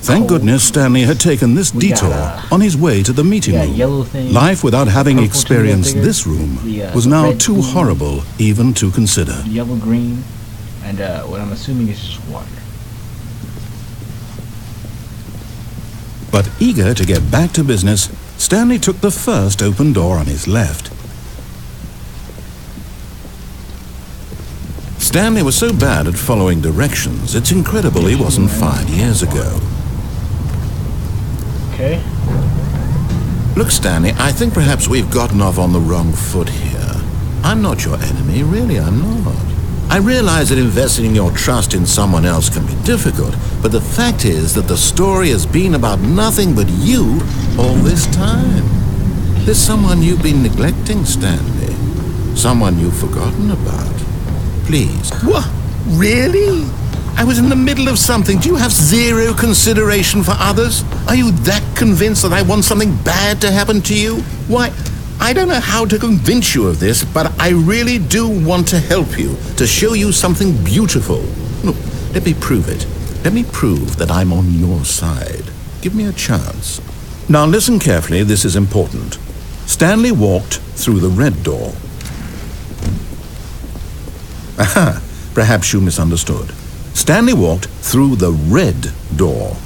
Thank goodness Stanley had taken this detour on his way to the meeting room. Life without having experienced this room was now too horrible even to consider. Yellow, green, and what I'm assuming is just water. But eager to get back to business, Stanley took the first open door on his left. Stanley was so bad at following directions, it's incredible he wasn't 5 years ago. Okay. Look, Stanley, I think perhaps we've gotten off on the wrong foot here. I'm not your enemy, really, I'm not. I realize that investing your trust in someone else can be difficult, but the fact is that the story has been about nothing but you all this time. There's someone you've been neglecting, Stanley. Someone you've forgotten about. Please. What? Really? I was in the middle of something. Do you have zero consideration for others? Are you that convinced that I want something bad to happen to you? Why, I don't know how to convince you of this, but I really do want to help you, to show you something beautiful. Look, let me prove it. Let me prove that I'm on your side. Give me a chance. Now listen carefully, this is important. Stanley walked through the red door. Aha, perhaps you misunderstood. Stanley walked through the red door.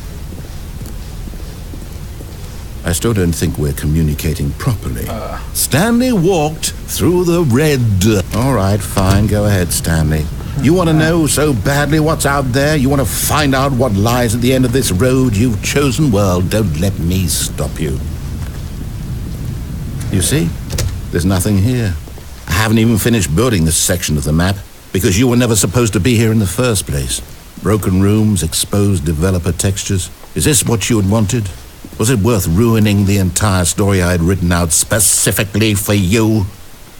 I still don't think we're communicating properly. Stanley walked through the red... All right, fine, go ahead, Stanley. You want to know so badly what's out there? You want to find out what lies at the end of this road you've chosen? Well, don't let me stop you. You see? There's nothing here. I haven't even finished building this section of the map, because you were never supposed to be here in the first place. Broken rooms, exposed developer textures. Is this what you had wanted? Was it worth ruining the entire story I had written out specifically for you?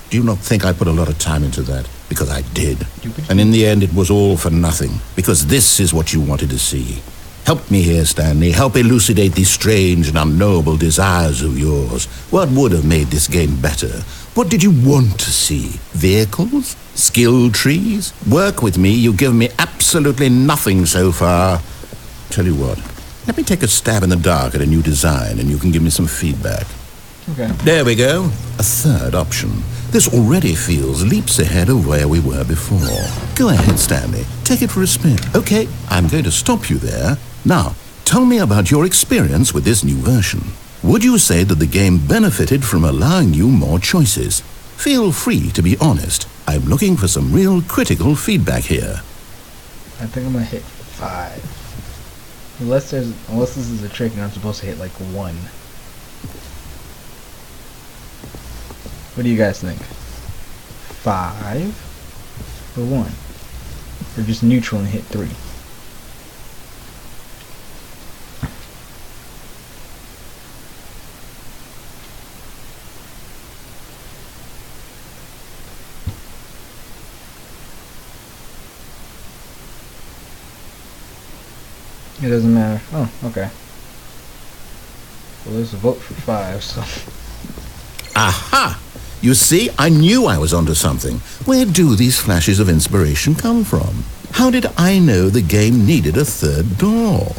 Do you not think I put a lot of time into that? Because I did. And in the end, it was all for nothing. Because this is what you wanted to see. Help me here, Stanley. Help elucidate these strange and unknowable desires of yours. What would have made this game better? What did you want to see? Vehicles? Skill trees? Work with me. You've given me absolutely nothing so far. Tell you what. Let me take a stab in the dark at a new design, and you can give me some feedback. Okay. There we go. A third option. This already feels leaps ahead of where we were before. Go ahead, Stanley. Take it for a spin. Okay, I'm going to stop you there. Now, tell me about your experience with this new version. Would you say that the game benefited from allowing you more choices? Feel free to be honest. I'm looking for some real critical feedback here. I think I'm gonna hit 5. Unless this is a trick and I'm supposed to hit like 1. What do you guys think? 5 or 1? Or just neutral and hit 3? It doesn't matter. Oh, okay. Well, there's a vote for 5, so... Aha! You see, I knew I was onto something. Where do these flashes of inspiration come from? How did I know the game needed a third door?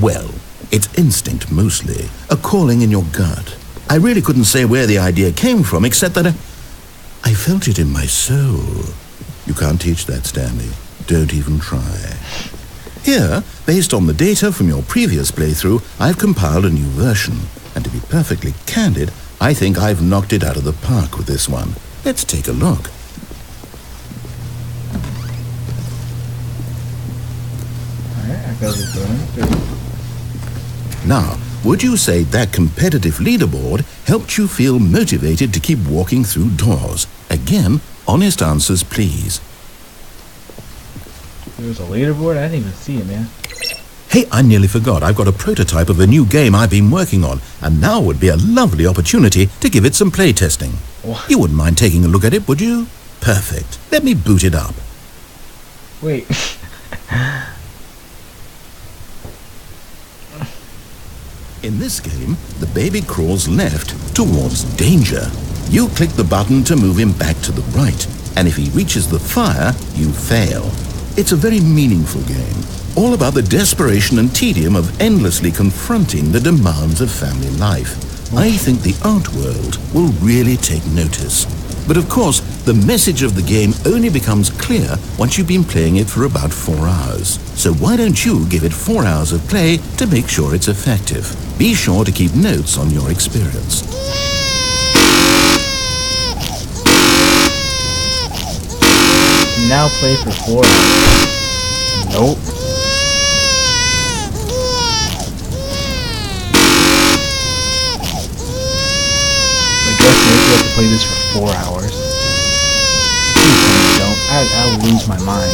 Well, it's instinct mostly, a calling in your gut. I really couldn't say where the idea came from, except that I felt it in my soul. You can't teach that, Stanley. Don't even try. Here, based on the data from your previous playthrough, I've compiled a new version. And to be perfectly candid, I think I've knocked it out of the park with this one. Let's take a look. Alright, I got it done. Now, would you say that competitive leaderboard helped you feel motivated to keep walking through doors? Again, honest answers, please. There's a leaderboard? I didn't even see it, man. Hey, I nearly forgot. I've got a prototype of a new game I've been working on, and now would be a lovely opportunity to give it some play testing. What? You wouldn't mind taking a look at it, would you? Perfect. Let me boot it up. Wait. In this game, the baby crawls left towards danger. You click the button to move him back to the right, and if he reaches the fire, you fail. It's a very meaningful game, all about the desperation and tedium of endlessly confronting the demands of family life. I think the art world will really take notice. But of course, the message of the game only becomes clear once you've been playing it for about 4 hours. So why don't you give it 4 hours of play to make sure it's effective? Be sure to keep notes on your experience. Now play for 4 hours. Nope. I guess maybe we have to play this for 4 hours. I'll lose my mind.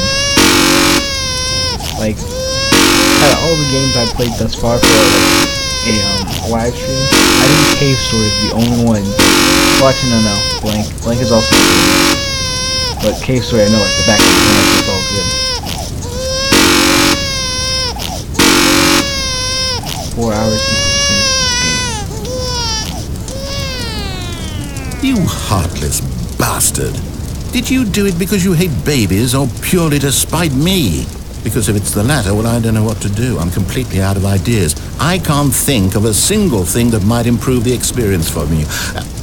Like, out of all the games I've played thus far for like a live stream, I think Cave Story is the only one. Well, actually, no, Blank. Blank is also good. But Cave Story, I know like the back of my hand is all good. 4 hours equals finish this game. You heartless bastard. Did you do it because you hate babies or purely to spite me? Because if it's the latter, well, I don't know what to do. I'm completely out of ideas. I can't think of a single thing that might improve the experience for me.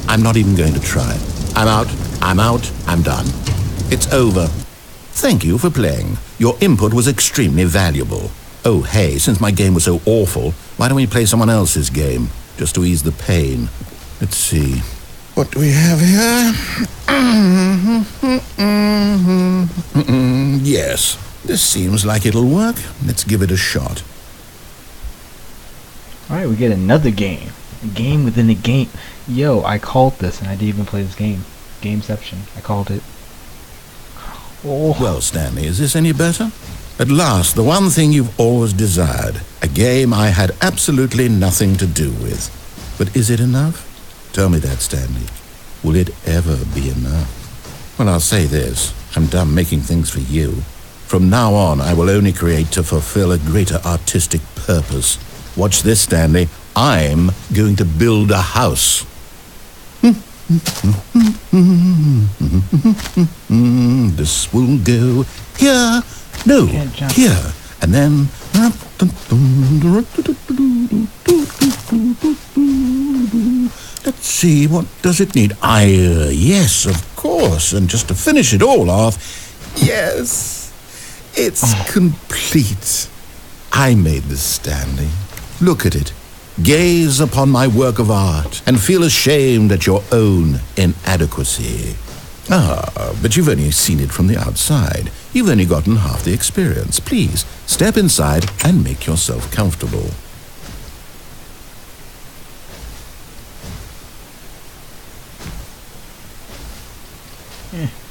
I'm not even going to try. I'm out, I'm done. It's over. Thank you for playing. Your input was extremely valuable. Oh, hey, since my game was so awful, why don't we play someone else's game? Just to ease the pain. Let's see. What do we have here? Yes, this seems like it'll work. Let's give it a shot. Alright, we get another game. A game within a game. Yo, I called this and I didn't even play this game. GAMECEPTION. I called it. Oh. Well, Stanley, is this any better? At last, the one thing you've always desired. A game I had absolutely nothing to do with. But is it enough? Tell me that, Stanley. Will it ever be enough? Well, I'll say this. I'm done making things for you. From now on, I will only create to fulfill a greater artistic purpose. Watch this, Stanley. I'm going to build a house. This will go here. No, here. And then... Let's see, what does it need? Yes, of course. And just to finish it all off, yes, it's complete. I made this, Stanley. Look at it. Gaze upon my work of art and feel ashamed at your own inadequacy. Ah, but you've only seen it from the outside. You've only gotten half the experience. Please, step inside and make yourself comfortable.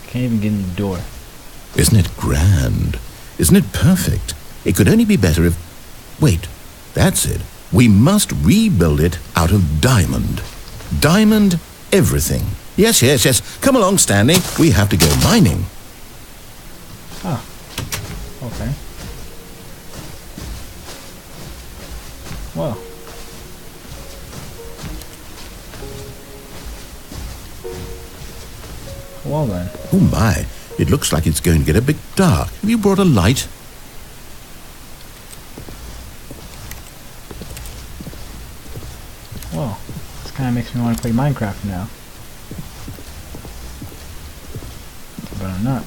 Can't even get in the door. Isn't it grand? Isn't it perfect? It could only be better if... Wait, that's it. We must rebuild it out of diamond. Diamond everything. Yes. Come along, Stanley. We have to go mining. Oh, okay. Well. Well then. Oh my, it looks like it's going to get a bit dark. Have you brought a light? Well, this kind of makes me want to play Minecraft now. But I'm not.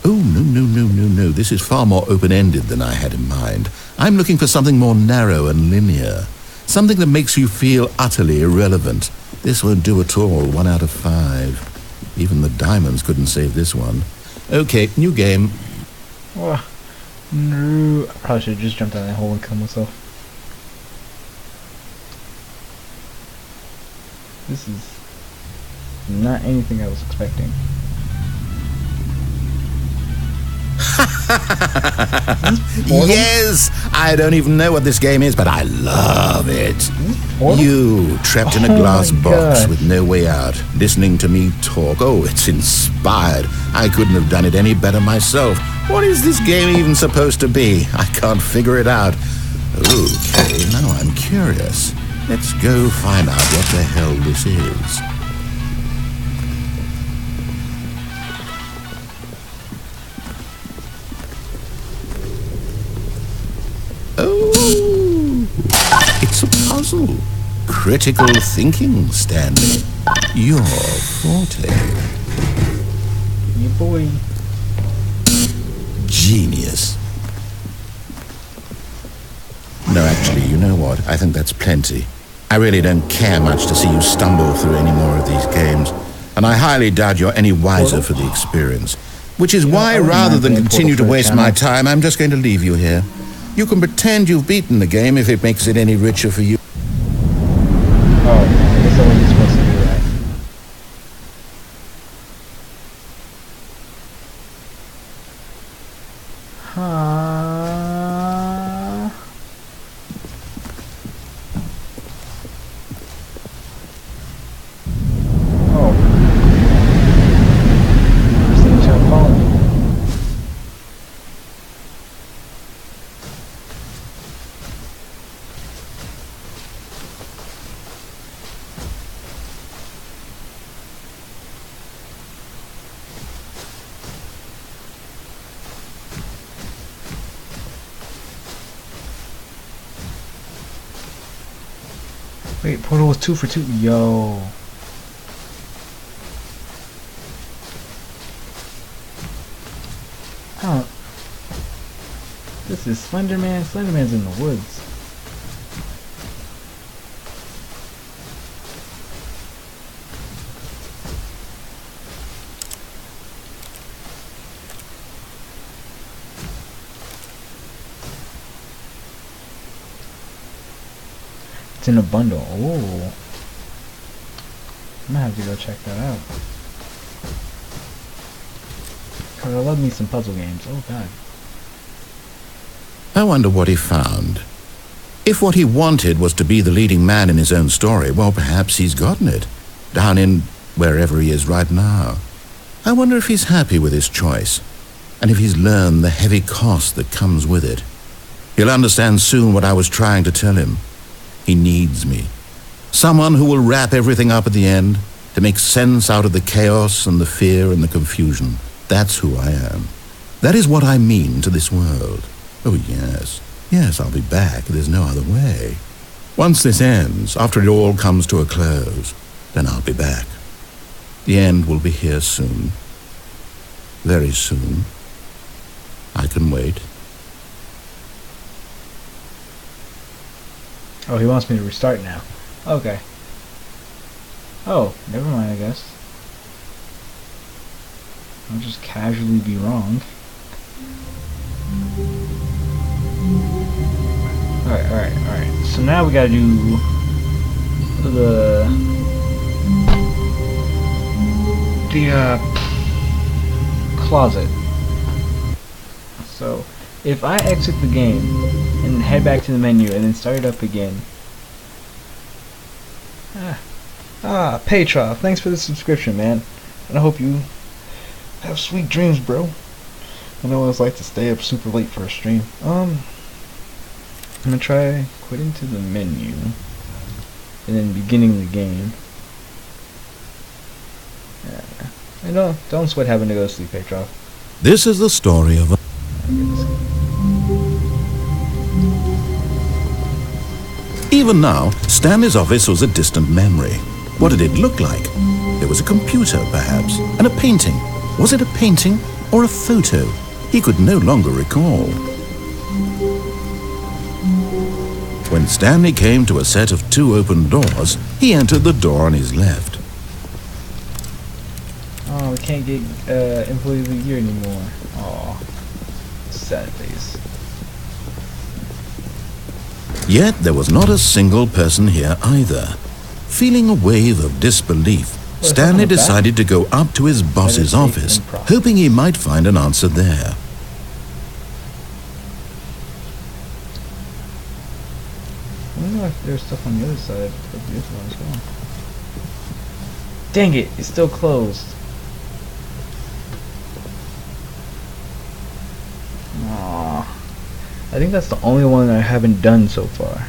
Oh, no. This is far more open-ended than I had in mind. I'm looking for something more narrow and linear. Something that makes you feel utterly irrelevant. This won't do at all. 1 out of 5. Even the diamonds couldn't save this one. Okay, new game. Oh, no. I probably should have just jumped out of that hole and killed myself. This is not anything I was expecting. Yes! I don't even know what this game is, but I love it. You, trapped in a glass box with no way out, listening to me talk. Oh, it's inspired. I couldn't have done it any better myself. What is this game even supposed to be? I can't figure it out. Okay, now I'm curious. Let's go find out what the hell this is. Oh, it's a puzzle. Critical thinking, Stanley. Your forte. Yeah, boy. Genius. No, actually, you know what? I think that's plenty. I really don't care much to see you stumble through any more of these games, and I highly doubt you're any wiser for the experience. Which is why, rather than continue to waste my time, I'm just going to leave you here. You can pretend you've beaten the game if it makes it any richer for you. Oh, I guess I wasn't supposed to do Oh. Seems to have fallen. Wait, Portal was 2 for 2. Yo. Oh. This is Slenderman. Slenderman's in the woods. It's in a bundle. Oh. I'm gonna have to go check that out. Cause I love me some puzzle games. Oh god. I wonder what he found. If what he wanted was to be the leading man in his own story, well, perhaps he's gotten it. Down in wherever he is right now. I wonder if he's happy with his choice. And if he's learned the heavy cost that comes with it. He'll understand soon what I was trying to tell him. He needs me. Someone who will wrap everything up at the end, to make sense out of the chaos and the fear and the confusion. That's who I am. That is what I mean to this world. Oh, yes. Yes, I'll be back. There's no other way. Once this ends, after it all comes to a close, then I'll be back. The end will be here soon. Very soon. I can wait. Oh, he wants me to restart now. Okay. Oh, never mind, I guess. I'll just casually be wrong. Alright. So now we gotta do the closet. So if I exit the game and head back to the menu and then start it up again. Petrov, thanks for the subscription, man. And I hope you have sweet dreams, bro. I know what it's like to stay up super late for a stream. I'm gonna try quitting to the menu and then beginning the game. And don't sweat having to go to sleep, Petrov. This is the story of a... Even now, Stanley's office was a distant memory. What did it look like? There was a computer, perhaps, and a painting. Was it a painting or a photo? He could no longer recall. When Stanley came to a set of 2 open doors, he entered the door on his left. Oh, we can't get Employee of the Year anymore. Aw, sad face. Yet there was not a single person here either. Feeling a wave of disbelief, Stanley decided to go up to his boss's office, hoping he might find an answer there. I wonder if there's stuff on the other side of the other one as well. Dang it, it's still closed. Aww. I think that's the only one I haven't done so far.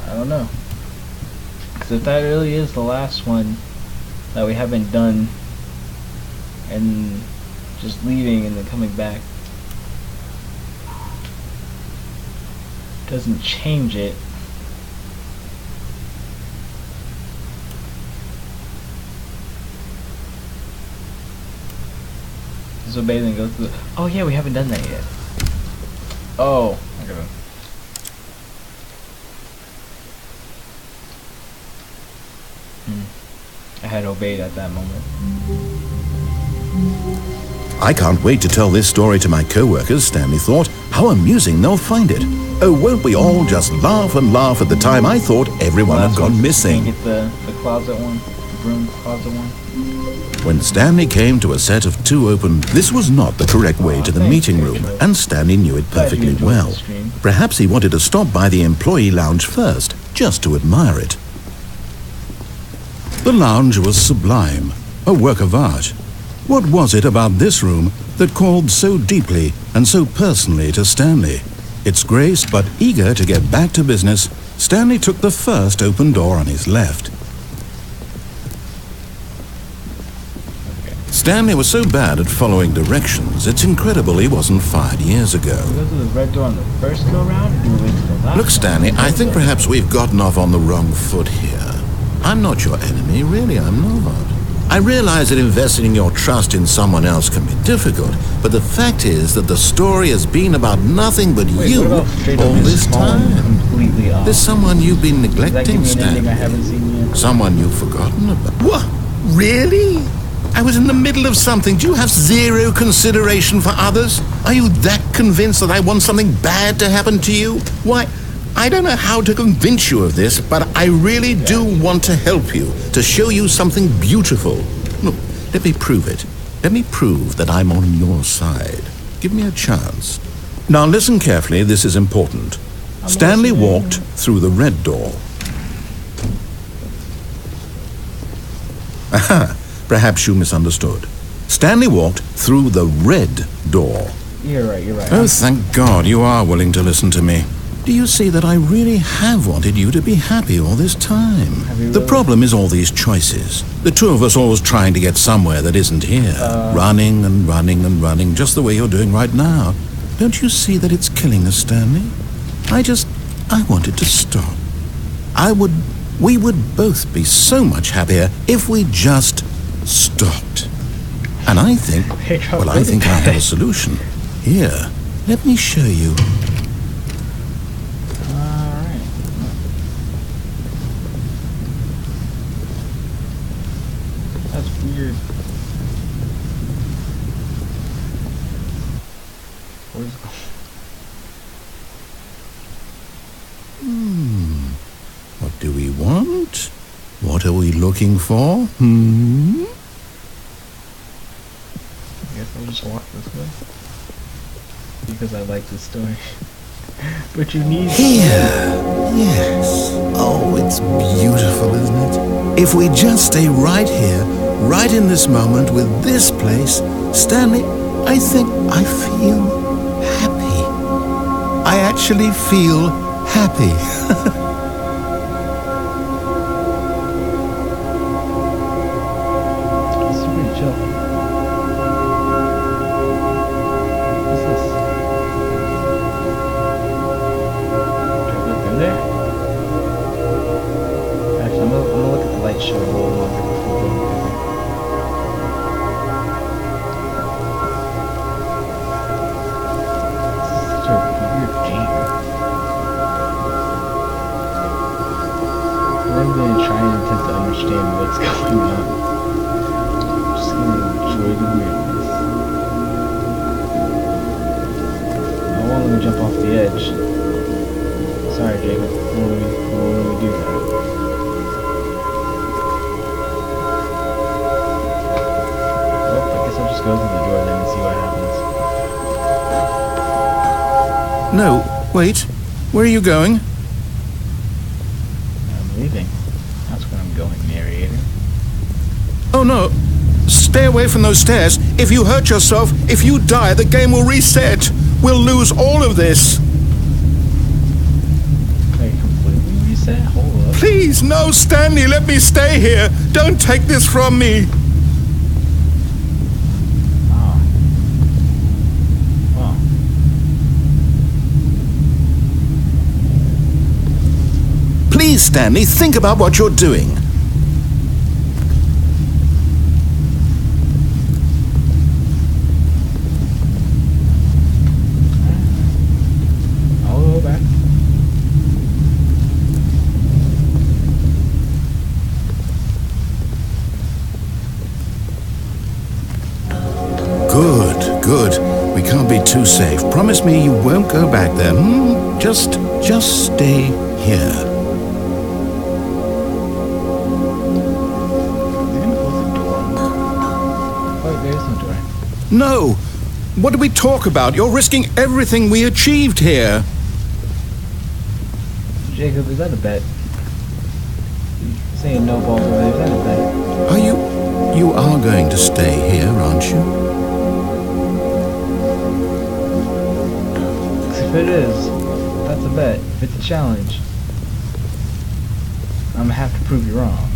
I don't know. Because if that really is the last one that we haven't done, and just leaving and then coming back doesn't change it. Disobey and go through the... Oh yeah, we haven't done that yet. Oh, I gotta... I had obeyed at that moment. I can't wait to tell this story to my co-workers, Stanley thought. How amusing they'll find it. Oh, won't we all just laugh and laugh at the time I thought everyone had gone missing. Get the closet one, the broom closet one. When Stanley came to a set of 2 open, this was not the correct way to the meeting room, and Stanley knew it perfectly well. Perhaps he wanted to stop by the employee lounge first, just to admire it. The lounge was sublime, a work of art. What was it about this room that called so deeply and so personally to Stanley? Its grace, but eager to get back to business, Stanley took the first open door on his left. Stanley was so bad at following directions, it's incredible he wasn't fired years ago. Go to the red door on the first go round, or do we wait till the last? Look, Stanley, I think perhaps we've gotten off on the wrong foot here. I'm not your enemy, really, I'm not. I realize that investing your trust in someone else can be difficult, but the fact is that the story has been about nothing but you all this time. Completely off. There's someone you've been neglecting, Stanley. I haven't seen yet. Someone you've forgotten about. What? Really? I was in the middle of something. Do you have zero consideration for others? Are you that convinced that I want something bad to happen to you? Why, I don't know how to convince you of this, but I really do want to help you, to show you something beautiful. Look, let me prove it. Let me prove that I'm on your side. Give me a chance. Now listen carefully, this is important. Stanley walked through the red door. Aha, perhaps you misunderstood. Stanley walked through the red door. You're right. Oh, thank God you are willing to listen to me. Do you see that I really have wanted you to be happy all this time? The problem is all these choices. The two of us always trying to get somewhere that isn't here. Running and running and running, just the way you're doing right now. Don't you see that it's killing us, Stanley? I wanted to stop. We would both be so much happier if we just stopped. And I think I have a solution. Here, let me show you. Weird. Where's it going? What do we want? What are we looking for? I guess I'll just walk this way. Because I like this story. But you need... Here! Yes. Oh, it's beautiful, isn't it? If we just stay right here, right in this moment with this place, Stanley, I think I feel happy. I actually feel happy. It's pretty chill. What's this? Do I go there? Actually, I'm gonna look at the light show a little longer before going there. Weird game. I'm going to try and attempt to understand what's going on. I'm just going to enjoy the weirdness. I won't let me jump off the edge. Sorry, Jacob. Won't let me do that. Well, I guess I'll just go through the door then and see what happens. No, wait. Where are you going? I'm leaving. That's where I'm going, narrator. Oh, no. Stay away from those stairs. If you hurt yourself, if you die, the game will reset. We'll lose all of this. Wait, completely reset? Hold up. Please, no, Stanley, let me stay here. Don't take this from me. Please, Stanley, think about what you're doing. I'll go back. too safe. Promise me you won't go back there. Just stay here. No! What did we talk about? You're risking everything we achieved here. Jacob, is that a bet? Saying no balls over there, is that a bet? Are you are going to stay here, aren't you? If it is, that's a bet. If it's a challenge, I'm gonna have to prove you wrong.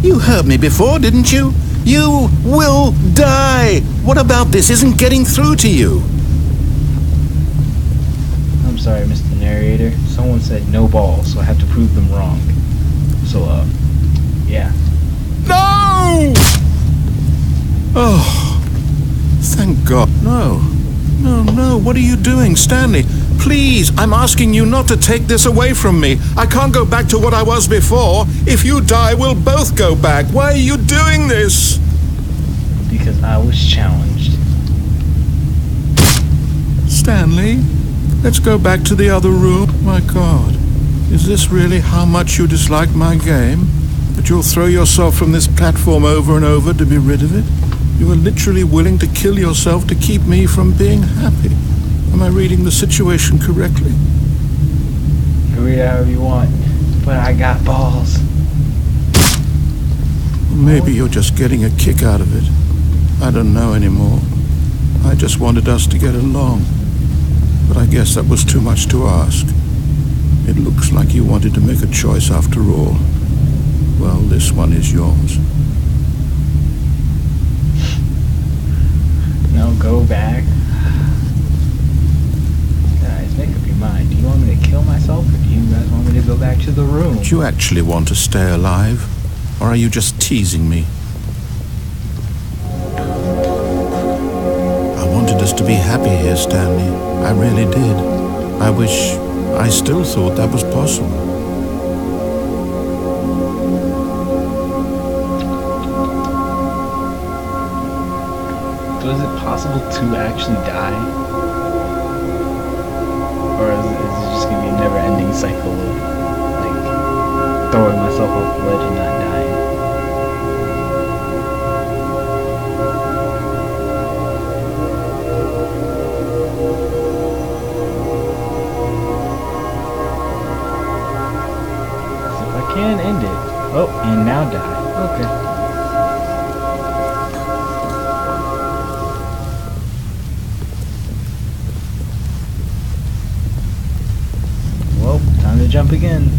You heard me before, didn't you? You will die! What about this isn't getting through to you? I'm sorry, Mr. Narrator. Someone said no balls, so I have to prove them wrong. So, yeah. No! Oh, thank God. No. No, what are you doing, Stanley? Please, I'm asking you not to take this away from me. I can't go back to what I was before. If you die, we'll both go back. Why are you doing this? Because I was challenged. Stanley, let's go back to the other room. My God, is this really how much you dislike my game? That you'll throw yourself from this platform over and over to be rid of it? You are literally willing to kill yourself to keep me from being happy. Am I reading the situation correctly? You can read it however you want, but I got balls. Maybe you're just getting a kick out of it. I don't know anymore. I just wanted us to get along. But I guess that was too much to ask. It looks like you wanted to make a choice after all. Well, this one is yours. No, go back. Guys, make up your mind. Do you want me to kill myself, or do you guys want me to go back to the room? Do you actually want to stay alive? Or are you just teasing me? I wanted us to be happy here, Stanley. I really did. I wish I still thought that was possible. So is it possible to actually die? Or is it just going to be a never-ending cycle of, like, throwing myself off the ledge and not dying? So if I can end it... Oh, and now die. Okay. Time to jump again.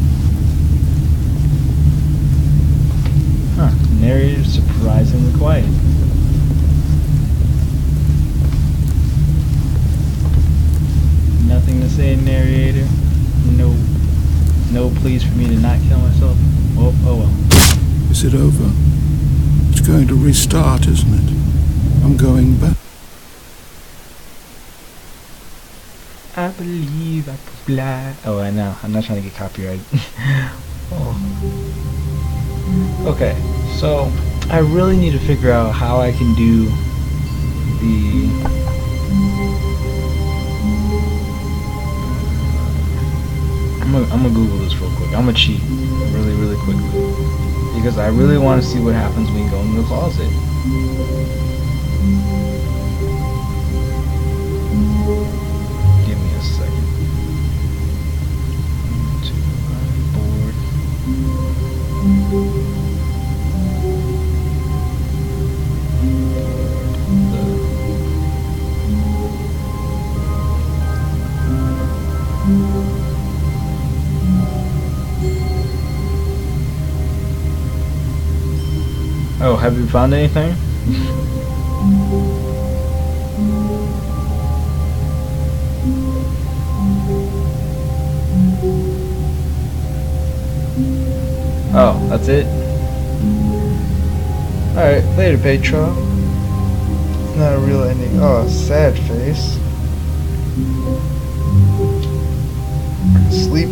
Huh. Narrator surprisingly quiet. Nothing to say, narrator. No pleas for me to not kill myself. Oh well. Is it over? It's going to restart, isn't it? I'm going back. I believe I could fly. Oh, I know. I'm not trying to get copyrighted. Oh. Okay, so I really need to figure out how I can do the... I'm gonna Google this real quick. I'm gonna cheat really quickly because I really want to see what happens when you go in the closet. Oh, have you found anything? Oh, that's it? Alright, later, Petro. It's not a real ending. Oh, sad face. Sleep.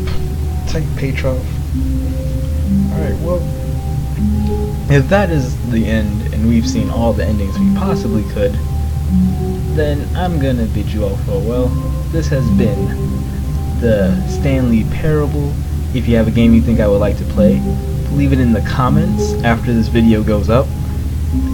Take Petro. Alright, well, if that is the end, and we've seen all the endings we possibly could, then I'm gonna bid you all farewell. This has been the Stanley Parable. If you have a game you think I would like to play, leave it in the comments after this video goes up.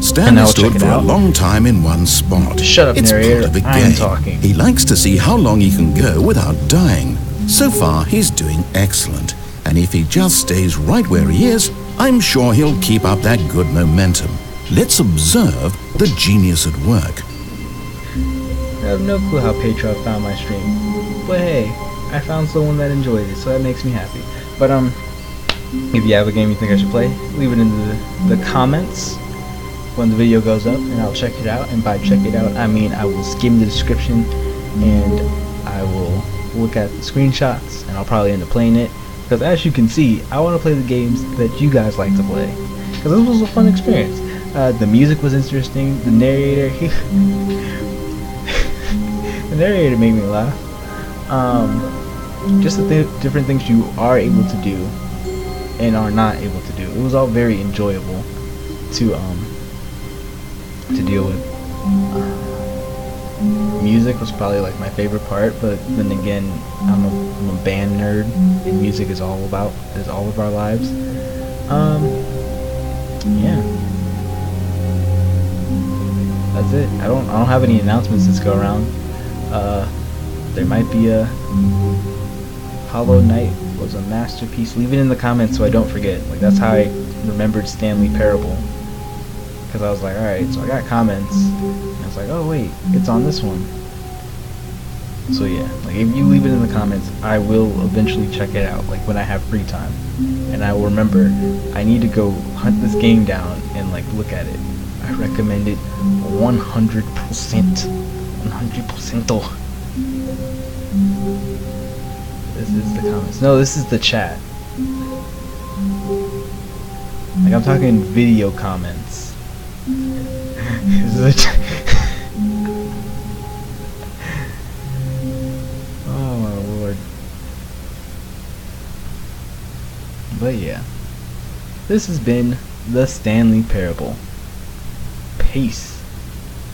Stanley stood for a long time in one spot. Shut up, it's narrator. part of the I'm game. talking. He likes to see how long he can go without dying. So far, he's doing excellent. And if he just stays right where he is, I'm sure he'll keep up that good momentum. Let's observe the genius at work. I have no clue how Patreon found my stream, but hey, I found someone that enjoyed it, so that makes me happy. But if you have a game you think I should play, leave it in the comments when the video goes up, and I'll check it out. And by check it out, I mean I will skim the description, and I will look at the screenshots, and I'll probably end up playing it. Because as you can see, I want to play the games that you guys like to play, because this was a fun experience. The music was interesting. The narrator, the narrator made me laugh. Just the different things you are able to do and are not able to do. It was all very enjoyable to deal with. Music was probably like my favorite part, but then again, I'm a band nerd, and music is all of our lives. Yeah, that's it. I don't have any announcements this go around. There might be a Hollow Knight was a masterpiece. Leave it in the comments so I don't forget. Like, that's how I remembered Stanley Parable, because I was like, alright, so I got comments, and I was like, oh wait, it's on this one. So yeah, like, if you leave it in the comments, I will eventually check it out, like when I have free time, and I will remember I need to go hunt this game down and like look at it. I recommend it 100%. 100%. This is the comments. No, this is the chat. Like, I'm talking video comments. This is the chat. Oh my lord. But yeah, this has been the Stanley Parable. Peace.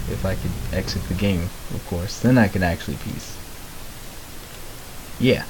If I could exit the game, of course, then I could actually peace. Yeah.